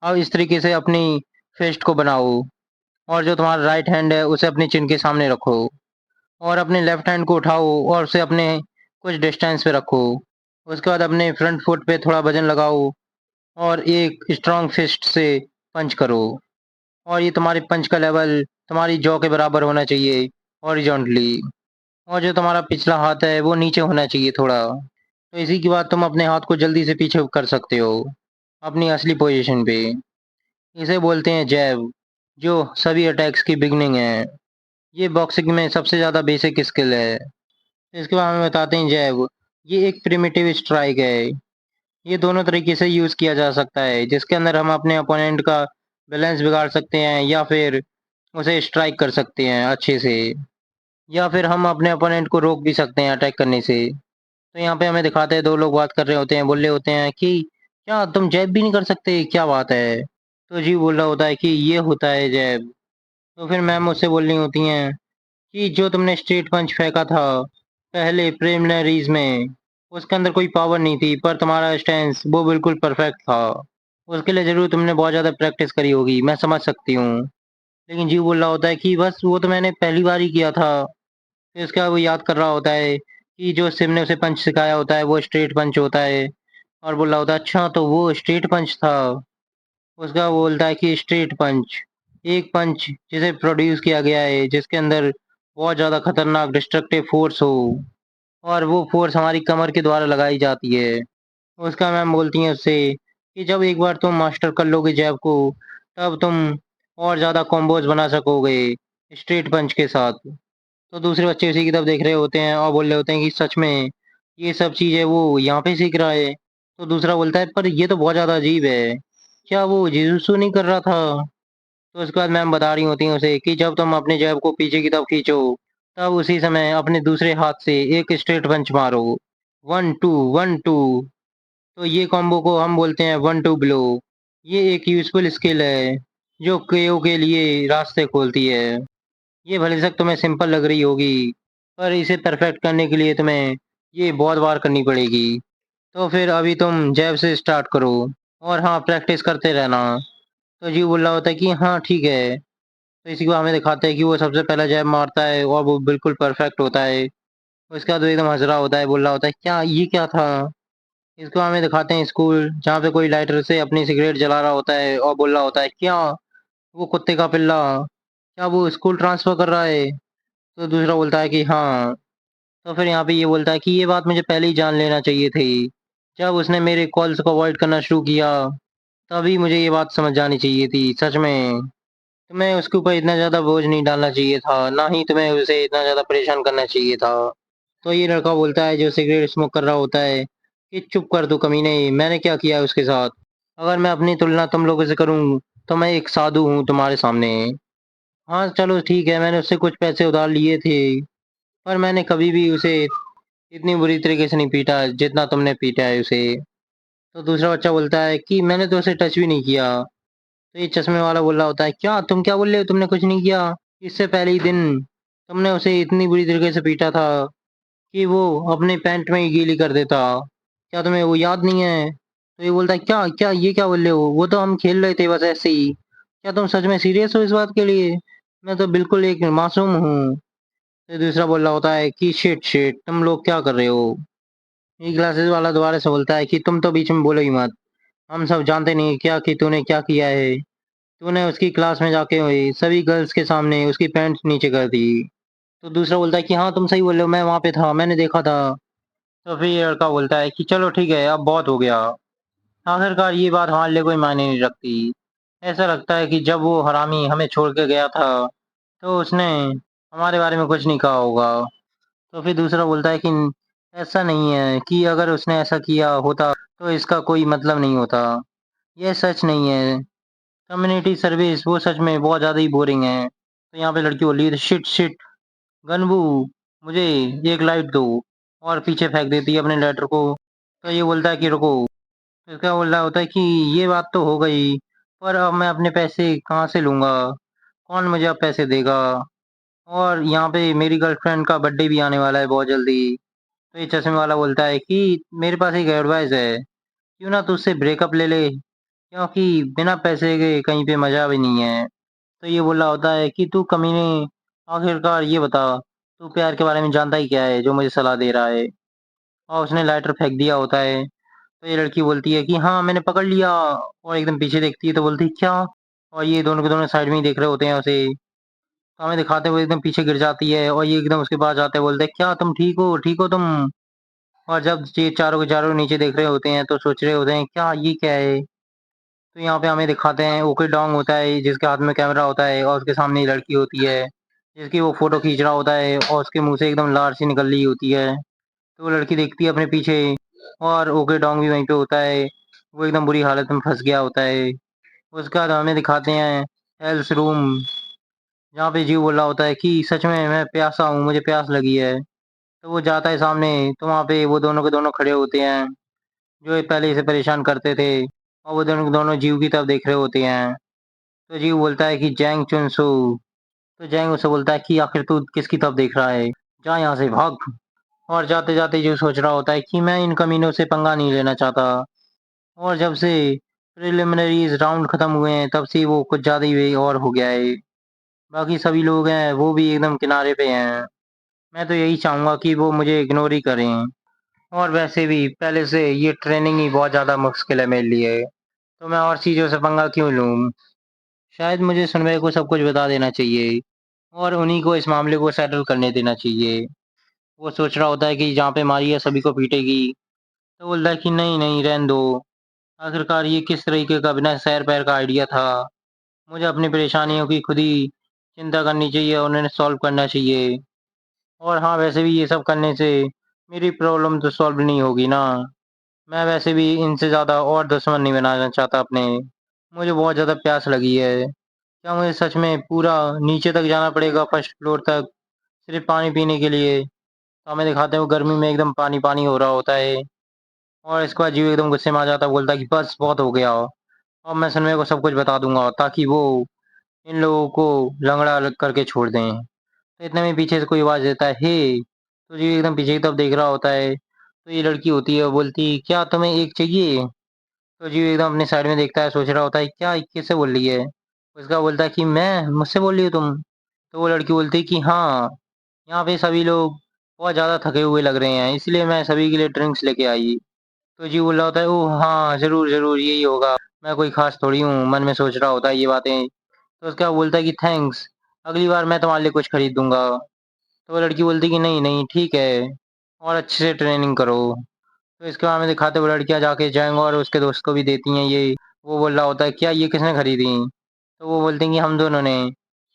अब इस तरीके से अपनी फिस्ट को बनाओ, और जो तुम्हारा राइट हैंड है उसे अपनी चिन के सामने रखो, और अपने लेफ्ट हैंड को उठाओ और उसे अपने कुछ डिस्टेंस पे रखो। उसके बाद अपने फ्रंट फुट पे थोड़ा वजन लगाओ, और एक स्ट्रॉन्ग फिस्ट से पंच करो, और ये तुम्हारे पंच का लेवल तुम्हारी जॉ के बराबर होना चाहिए हॉरिजॉन्टली, और जो तुम्हारा पिछला हाथ है वो नीचे होना चाहिए थोड़ा। तो इसी के बाद तुम अपने हाथ को जल्दी से पीछे कर सकते हो अपनी असली पोजीशन पे। इसे बोलते हैं जैब, जो सभी अटैक्स की बिगनिंग है। ये बॉक्सिंग में सबसे ज़्यादा बेसिक स्किल है। इसके बाद हमें बताते हैं जैब, ये एक प्रिमिटिव स्ट्राइक है। ये दोनों तरीके से यूज़ किया जा सकता है, जिसके अंदर हम अपने अपोनेंट का बैलेंस बिगाड़ सकते हैं, या फिर उसे स्ट्राइक कर सकते हैं अच्छे से, या फिर हम अपने अपोनेंट को रोक भी सकते हैं अटैक करने से। तो यहाँ पे हमें दिखाते हैं दो लोग बात कर रहे होते हैं, बोल रहे होते हैं कि क्या तुम जैब भी नहीं कर सकते? क्या बात है? तो जीव बोल रहा होता है कि ये होता है जैब। तो फिर मैम उससे बोल रही होती हैं कि जो तुमने स्ट्रेट पंच फेंका था पहले प्रिलिमिनरीज में, उसके अंदर कोई पावर नहीं थी, पर तुम्हारा स्टैंस वो बिल्कुल परफेक्ट था। उसके लिए ज़रूर तुमने बहुत ज़्यादा प्रैक्टिस करी होगी, मैं समझ सकती हूँ। लेकिन जीव बोल रहा होता है कि बस वो तो मैंने पहली बार ही किया था। फिर उसके बाद वो याद कर रहा होता है कि जो शिव ने उसे पंच सिखाया होता है वो स्ट्रेट पंच होता है। और बोल रहा होता है अच्छा तो वो स्ट्रेट पंच था। उसका वो बोलता है कि स्ट्रेट पंच एक पंच जिसे प्रोड्यूस किया गया है जिसके अंदर बहुत ज़्यादा खतरनाक डिस्ट्रक्टिव फोर्स हो, और वो फोर्स हमारी कमर के द्वारा लगाई जाती है। उसका मैम बोलती हैं उससे कि जब एक बार तुम मास्टर कर लोगे जैब को, तब तुम और ज़्यादा कॉम्बोज बना सकोगे स्ट्रेट पंच के साथ। तो दूसरे बच्चे उसी की तरफ देख रहे होते हैं और बोल रहे होते हैं कि सच में ये सब चीज़ें वो यहाँ पे सीख रहा है। तो दूसरा बोलता है पर ये तो बहुत ज़्यादा अजीब है, क्या वो जिजुत्सु नहीं कर रहा था? तो उसके बाद मैम बता रही होती हैं उसे कि जब तुम अपने जैब को पीछे की तरफ खींचो, तब उसी समय अपने दूसरे हाथ से एक स्ट्रेट पंच मारो। 1 2 1 2। तो ये कॉम्बो को हम बोलते हैं 1 2 ब्लो। ये एक यूज़फुल स्किल है जो केओ के लिए रास्ते खोलती है। ये भले तक तुम्हें सिंपल लग रही होगी, पर इसे परफेक्ट करने के लिए तुम्हें ये बहुत बार करनी पड़ेगी। तो फिर अभी तुम जैब से स्टार्ट करो, और हाँ प्रैक्टिस करते रहना। तो जी बोल रहा होता है कि हाँ ठीक है। तो इसी को हमें दिखाते हैं कि वो सबसे पहला जैब मारता है और वो बिल्कुल परफेक्ट होता है। उसके बाद वो एकदम हंस रहा होता है, बोल रहा होता है क्या ये क्या था? इसको हमें दिखाते हैं स्कूल जहाँ पे कोई लाइटर से अपनी सिगरेट जला रहा होता है और बोल रहा होता है क्या वो कुत्ते का पिल्ला, क्या वो स्कूल ट्रांसफर कर रहा है? तो दूसरा बोलता है कि हाँ। तो फिर यहाँ पे ये बोलता है कि ये बात मुझे पहले ही जान लेना चाहिए थी। जब उसने मेरे कॉल्स को अवॉइड करना शुरू किया, तभी मुझे ये बात समझ जानी चाहिए थी। सच में तुम्हें उसके ऊपर इतना ज़्यादा बोझ नहीं डालना चाहिए था, ना ही तुम्हें उसे इतना ज़्यादा परेशान करना चाहिए था। तो ये लड़का बोलता है जो सिगरेट स्मोक कर रहा होता है कि चुप कर तू कमीने, मैंने क्या किया है उसके साथ? अगर मैं अपनी तुलना तुम लोगों से करूं तो मैं एक साधु हूँ तुम्हारे सामने। हाँ चलो ठीक है, मैंने उससे कुछ पैसे उधार लिए थे, पर मैंने कभी भी उसे इतनी बुरी तरीके से नहीं पीटा जितना तुमने पीटा है उसे। तो दूसरा बच्चा बोलता है कि मैंने तो उसे टच भी नहीं किया। तो ये चश्मे वाला बोल रहा होता है क्या तुम क्या बोल रहे हो, तुमने कुछ नहीं किया? इससे पहले ही दिन तुमने उसे इतनी बुरी तरीके से पीटा था कि वो अपने पैंट में ही गीली कर देता। क्या तुम्हें वो याद नहीं है? तो ये बोलता है क्या क्या ये क्या बोल रहे हो, वो तो हम खेल रहे थे बस ऐसे ही। क्या तुम सच में सीरियस हो इस बात के लिए? मैं तो बिल्कुल एक मासूम हूँ। तो दूसरा बोल रहा होता है कि शिट शिट तुम लोग क्या कर रहे हो? ये ग्लासेस वाला दोबारा से बोलता है कि तुम तो बीच में बोलो ही मत। हम सब जानते नहीं क्या कि तूने क्या किया है। तूने उसकी क्लास में जाके हुई सभी गर्ल्स के सामने उसकी पैंट नीचे कर दी। तो दूसरा बोलता है कि हाँ तुम सही बोल रहे हो, मैं वहाँ पे था, मैंने देखा था। तो फिर ये लड़का बोलता है कि चलो ठीक है अब बहुत हो गया। आखिरकार ये बात हमारे लिए कोई मायने नहीं रखती। ऐसा लगता है कि जब वो हरामी हमें छोड़ के गया था, तो उसने हमारे बारे में कुछ नहीं कहा होगा। तो फिर दूसरा बोलता है कि ऐसा नहीं है कि अगर उसने ऐसा किया होता तो इसका कोई मतलब नहीं होता। यह सच नहीं है। कम्युनिटी सर्विस वो सच में बहुत ज़्यादा ही बोरिंग है। तो यहाँ पे लड़की बोल रही है शिट शिट गनबू, मुझे एक लाइट दो, और पीछे फेंक देती है अपने लेटर को। तो ये बोलता है कि रुको। तो इसका बोल रहा होता है कि ये बात तो हो गई, पर अब मैं अपने पैसे कहाँ से लूँगा? कौन मुझे अब पैसे देगा? और यहाँ पे मेरी गर्लफ्रेंड का बर्थडे भी आने वाला है बहुत जल्दी। तो ये चश्मे वाला बोलता है कि मेरे पास एक एडवाइस है, क्यों ना तू उससे ब्रेकअप ले ले, क्योंकि बिना पैसे के कहीं पे मज़ा भी नहीं है। तो ये बोल रहा होता है कि तू कमीने, आखिरकार ये बता तू प्यार के बारे में जानता ही क्या है जो मुझे सलाह दे रहा है? और उसने लाइटर फेंक दिया होता है। तो ये लड़की बोलती है कि हाँ मैंने पकड़ लिया, और एकदम पीछे देखती है तो बोलती है क्या? और ये दोनों के दोनों साइड में ही देख रहे होते हैं उसे। तो हमें दिखाते हुए एकदम पीछे गिर जाती है और ये एकदम उसके पास जाते हैं, बोलते हैं क्या तुम ठीक हो तुम? और जब ये चारों के चारों नीचे देख रहे होते हैं तो सोच रहे होते हैं क्या ये क्या है? तो यहाँ पे हमें दिखाते हैं ओके डोंग होता है जिसके हाथ में कैमरा होता है और उसके सामने लड़की होती है जिसकी वो फोटो खींच रहा होता है, और उसके मुंह से एकदम लार सी निकल रही होती है। तो वो लड़की देखती है अपने पीछे, और ओके डोंग भी वहीं पे होता है। वो एकदम बुरी हालत में फंस गया होता है। उसके बाद हमें दिखाते हैं एल्स रूम, जहाँ पे जीव बोल रहा होता है कि सच में मैं प्यासा हूँ, मुझे प्यास लगी है। तो वो जाता है सामने, तो वहाँ पे वो दोनों के दोनों खड़े होते हैं। जो ये पहले इसे परेशान करते थे, और वो दोनों दोनों जीव की तरफ देख रहे होते हैं। तो जीव बोलता है कि जैंग चुनसू। तो जैंग उसे बोलता है कि आखिर तू किसकी तरफ देख रहा है, जा यहाँ से भाग। और जाते जाते जीव सोच रहा होता है कि मैं इन कमीनों से पंगा नहीं लेना चाहता। और जब से प्रिलिमिनरीज राउंड खत्म हुए हैं तब से वो कुछ ज़्यादा ही और हो गया है। बाकी सभी लोग हैं वो भी एकदम किनारे पे हैं। मैं तो यही चाहूँगा कि वो मुझे इग्नोर ही करें। और वैसे भी पहले से ये ट्रेनिंग ही बहुत ज़्यादा मुश्किल है मेरे लिए, तो मैं और चीज़ों से पंगा क्यों लूँ? शायद मुझे सुनवे को सब कुछ बता देना चाहिए और उन्हीं को इस मामले को सेटल करने देना चाहिए। वो सोच रहा होता है कि जहाँ पे मारी है सभी को पीटेगी, तो बोलता है कि नहीं, नहीं रहने दो। आखिरकार ये किस तरीके का बिना सैर-पैर का आइडिया था। मुझे अपनी परेशानियों की खुद ही चिंता करनी चाहिए और उन्हें सॉल्व करना चाहिए। और हाँ, वैसे भी ये सब करने से मेरी प्रॉब्लम तो सॉल्व नहीं होगी ना। मैं वैसे भी इनसे ज़्यादा और दुश्मन नहीं बनाना चाहता अपने। मुझे बहुत ज़्यादा प्यास लगी है। क्या मुझे सच में पूरा नीचे तक जाना पड़ेगा फर्स्ट फ्लोर तक, सिर्फ़ पानी पीने के लिए? तो हमें दिखाते हैं वो गर्मी में एकदम पानी-पानी हो रहा होता है। और इसके बाद जीव एकदम गुस्से में आ जाता है, बोलता है कि बस बहुत हो गया। अब मैं सनमय को सब कुछ बता दूँगा ताकि वो इन लोगों को लंगड़ा अलग करके छोड़ दें। तो इतने में पीछे से कोई आवाज़ देता है, हे! तो जीव एकदम पीछे की तरफ देख रहा होता है। तो ये लड़की होती है, वो बोलती, क्या तुम्हें एक चाहिए? तो जीव एकदम अपने साइड में देखता है, सोच रहा होता है, क्या किससे बोल रही है? उसका बोलता है कि मैं? मुझसे बोल रही हो तुम? तो वो लड़की बोलती है कि हाँ, यहाँ पे सभी लोग बहुत ज़्यादा थके हुए लग रहे हैं, इसलिए मैं सभी के लिए ड्रिंक्स लेके आई। तो जी बोल रहा होता है, ओह हाँ, ज़रूर, ज़रूर यही होगा। मैं कोई ख़ास थोड़ी हूँ, मन में सोच रहा होता है ये बातें। तो उसका बोलता है कि थैंक्स, अगली बार मैं तुम्हारे लिए कुछ खरीद दूँगा। तो वो लड़की बोलती है कि नहीं, नहीं ठीक है और अच्छे से ट्रेनिंग करो। तो इसके बाद में दिखाते वो लड़कियाँ जाके जैंग और उसके दोस्त को भी देती हैं ये। वो बोल रहा होता है, क्या ये किसने खरीदी? तो वो बोलते हैं कि हम दोनों ने।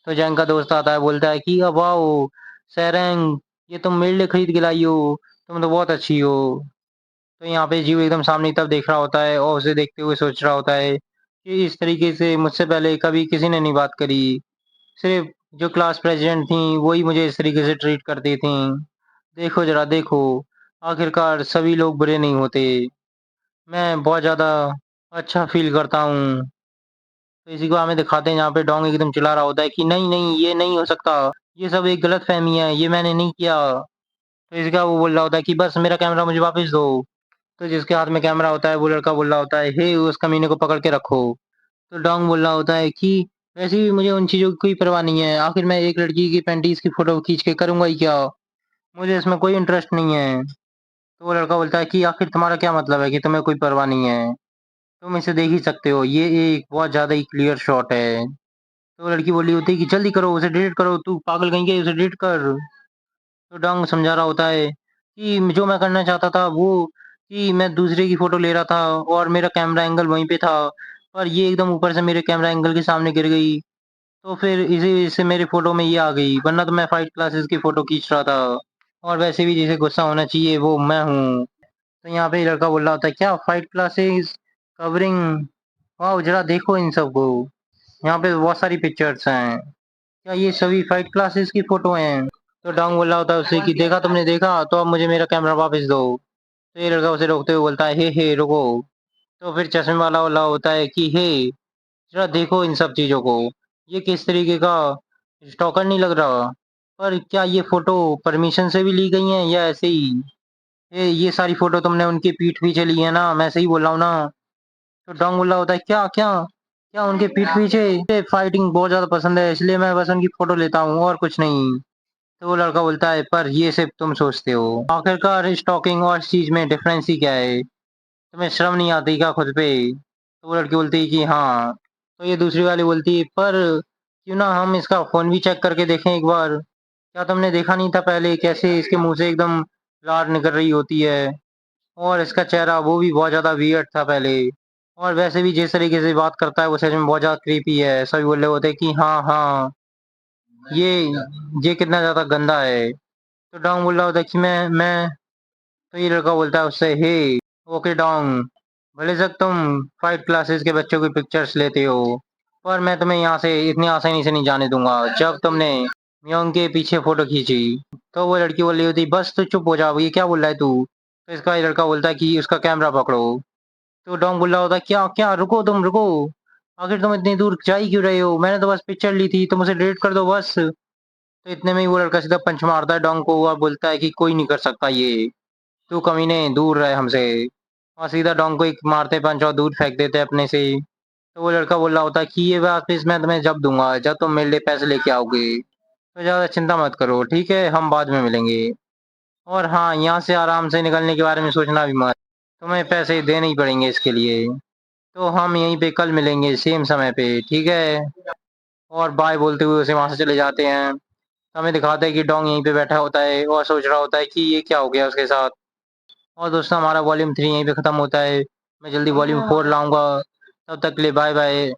तो जैंग का दोस्त आता है, बोलता है कि वाओ! सैरेंग, ये तुम मेरे लिए खरीद के लाई हो, तुम तो बहुत अच्छी हो। तो यहाँ पे जीव एकदम सामने की तरफ देख रहा होता है और उसे देखते हुए सोच रहा होता है कि इस तरीके से मुझसे पहले कभी किसी ने नहीं बात करी। सिर्फ़ जो क्लास प्रेज़िडेंट थीं, वो ही मुझे इस तरीके से ट्रीट करती थीं। देखो ज़रा देखो, आखिरकार सभी लोग बुरे नहीं होते। मैं बहुत ज़्यादा अच्छा फ़ील करता हूँ। तो इसी को हमें दिखाते हैं जहाँ पे डोंग एकदम चिल्ला रहा होता है कि नहीं, नहीं ये नहीं हो सकता। ये सब एक गलतफ़हमी है, ये मैंने नहीं किया। तो इसका वो बोल रहा होता है कि बस मेरा कैमरा मुझे वापस दो। तो जिसके हाथ में कैमरा होता है वो लड़का बोल रहा होता है, हे उस कमीने को पकड़ के रखो। तो डोंग बोल रहा होता है कि वैसे भी मुझे उन चीज़ों की कोई परवाह नहीं है। आखिर मैं एक लड़की की पैंटीज़ की फ़ोटो खींच के करूँगा ही क्या? मुझे इसमें कोई इंटरेस्ट नहीं है। तो वो लड़का बोलता है कि आखिर तुम्हारा क्या मतलब है कि तुम्हें कोई परवाह नहीं है? तुम इसे देख ही सकते हो, ये एक बहुत ज़्यादा ही क्लियर शॉट है। तो वो लड़की बोल रही होती है कि जल्दी करो, उसे डिलीट करो, तू पागल कहीं के, उसे डिलीट कर। तो डोंग समझा रहा होता है कि जो मैं करना चाहता था वो कि मैं दूसरे की फ़ोटो ले रहा था और मेरा कैमरा एंगल वहीं पे था, पर ये एकदम ऊपर से मेरे कैमरा एंगल के सामने गिर गई। तो फिर इसी वजह से मेरी फ़ोटो में ये आ गई, वरना तो मैं फाइट क्लासेस की फ़ोटो खींच रहा था। और वैसे भी जिसे गुस्सा होना चाहिए वो मैं हूँ। तो यहाँ पे लड़का बोल रहा होता है, क्या फाइट क्लासेस कवरिंग? वाओ! ज़रा देखो इन सबको, यहाँ पे बहुत सारी पिक्चर्स हैं। क्या ये सभी फाइट क्लासेस की फ़ोटो हैं? तो डोंग बोल रहा होता है उससे कि देखा तुमने देखा? तो अब मुझे मेरा कैमरा वापस दो। तो ये लड़का उसे रोकते हुए बोलता है, हे रुको। तो फिर चश्मे वाला बोला होता है कि हे ज़रा देखो इन सब चीज़ों को। ये किस तरीके का स्टॉकर नहीं लग रहा? पर क्या ये फ़ोटो परमिशन से भी ली गई हैं या ऐसे ही? ये सारी फ़ोटो तुमने उनकी पीठ पीछे ली है ना? मैं सही बोल रहा हूँ ना? तो डोंग बोल रहा होता है, क्या क्या? क्या उनके पीठ पीछे? मुझे फाइटिंग बहुत ज़्यादा पसंद है इसलिए मैं बस उनकी फ़ोटो लेता हूँ और कुछ नहीं। तो वो लड़का बोलता है, पर ये सिर्फ तुम सोचते हो। आखिरकार स्टॉकिंग और इस चीज़ में डिफरेंस ही क्या है? तुम्हें शर्म नहीं आती क्या खुद पे? तो वो लड़की बोलती है कि हाँ। तो ये दूसरी वाली बोलती है, पर क्यों ना हम इसका फ़ोन भी चेक करके देखें एक बार? क्या तुमने देखा नहीं था पहले कैसे इसके मुँह से एकदम लार निकल रही होती है? और इसका चेहरा वो भी बहुत ज़्यादा वियर्ड था पहले। और वैसे भी जिस तरीके से बात करता है वो सच में बहुत ज़्यादा क्रीपी है। सभी बोल रहे होते हैं कि हाँ, हाँ, ये ये कितना ज़्यादा गंदा है। तो डॉन्ग बोल रहा होता है कि मैं तो ये लड़का बोलता है उससे, हे ओके डॉन्ग, भले से तुम फाइट क्लासेस के बच्चों की पिक्चर्स लेते हो, पर मैं तुम्हें यहाँ से इतनी आसानी से नहीं जाने दूंगा। जब तुमने मियोंग के पीछे फोटो खींची तो वो लड़की बोल रही होती, बस तू चुप हो जा, ये क्या बोल रहा है तू? तो इसका ये लड़का बोलता है कि उसका कैमरा पकड़ो। तो डोंग बोल रहा होता है, क्या क्या, रुको तुम रुको, आखिर तुम इतनी दूर जा ही क्यों रहे हो, मैंने तो बस पिक्चर ली थी, तुम उसे डिलीट कर दो बस। तो इतने में ही वो लड़का सीधा पंच मारता है डोंग को और बोलता है कि कोई नहीं कर सकता ये, तू कमीने दूर रहे हमसे। और सीधा डोंग को एक मारते पंच और दूर फेंक देते हैं अपने से। तो वो लड़का बोल रहा होता है कि ये वापस मैं तुम्हें जब दूंगा जब तुम मेरे लिए पैसे लेके आओगे, तो ज़्यादा चिंता मत करो, ठीक है, हम बाद में मिलेंगे। और हाँ, यहाँ से आराम से निकलने के बारे में सोचना भी मत, तुम्हें पैसे देने ही पड़ेंगे इसके लिए। तो हम यहीं पे कल मिलेंगे सेम समय पे, ठीक है। और बाय बोलते हुए उसे वहां से चले जाते हैं। हमें दिखाता है कि डोंग यहीं पे बैठा होता है और सोच रहा होता है कि ये क्या हो गया उसके साथ। और दोस्तों, हमारा वॉल्यूम 3 यहीं पे खत्म होता है। मैं जल्दी वॉल्यूम 4 लाऊंगा। तब तक के लिए बाय बाय।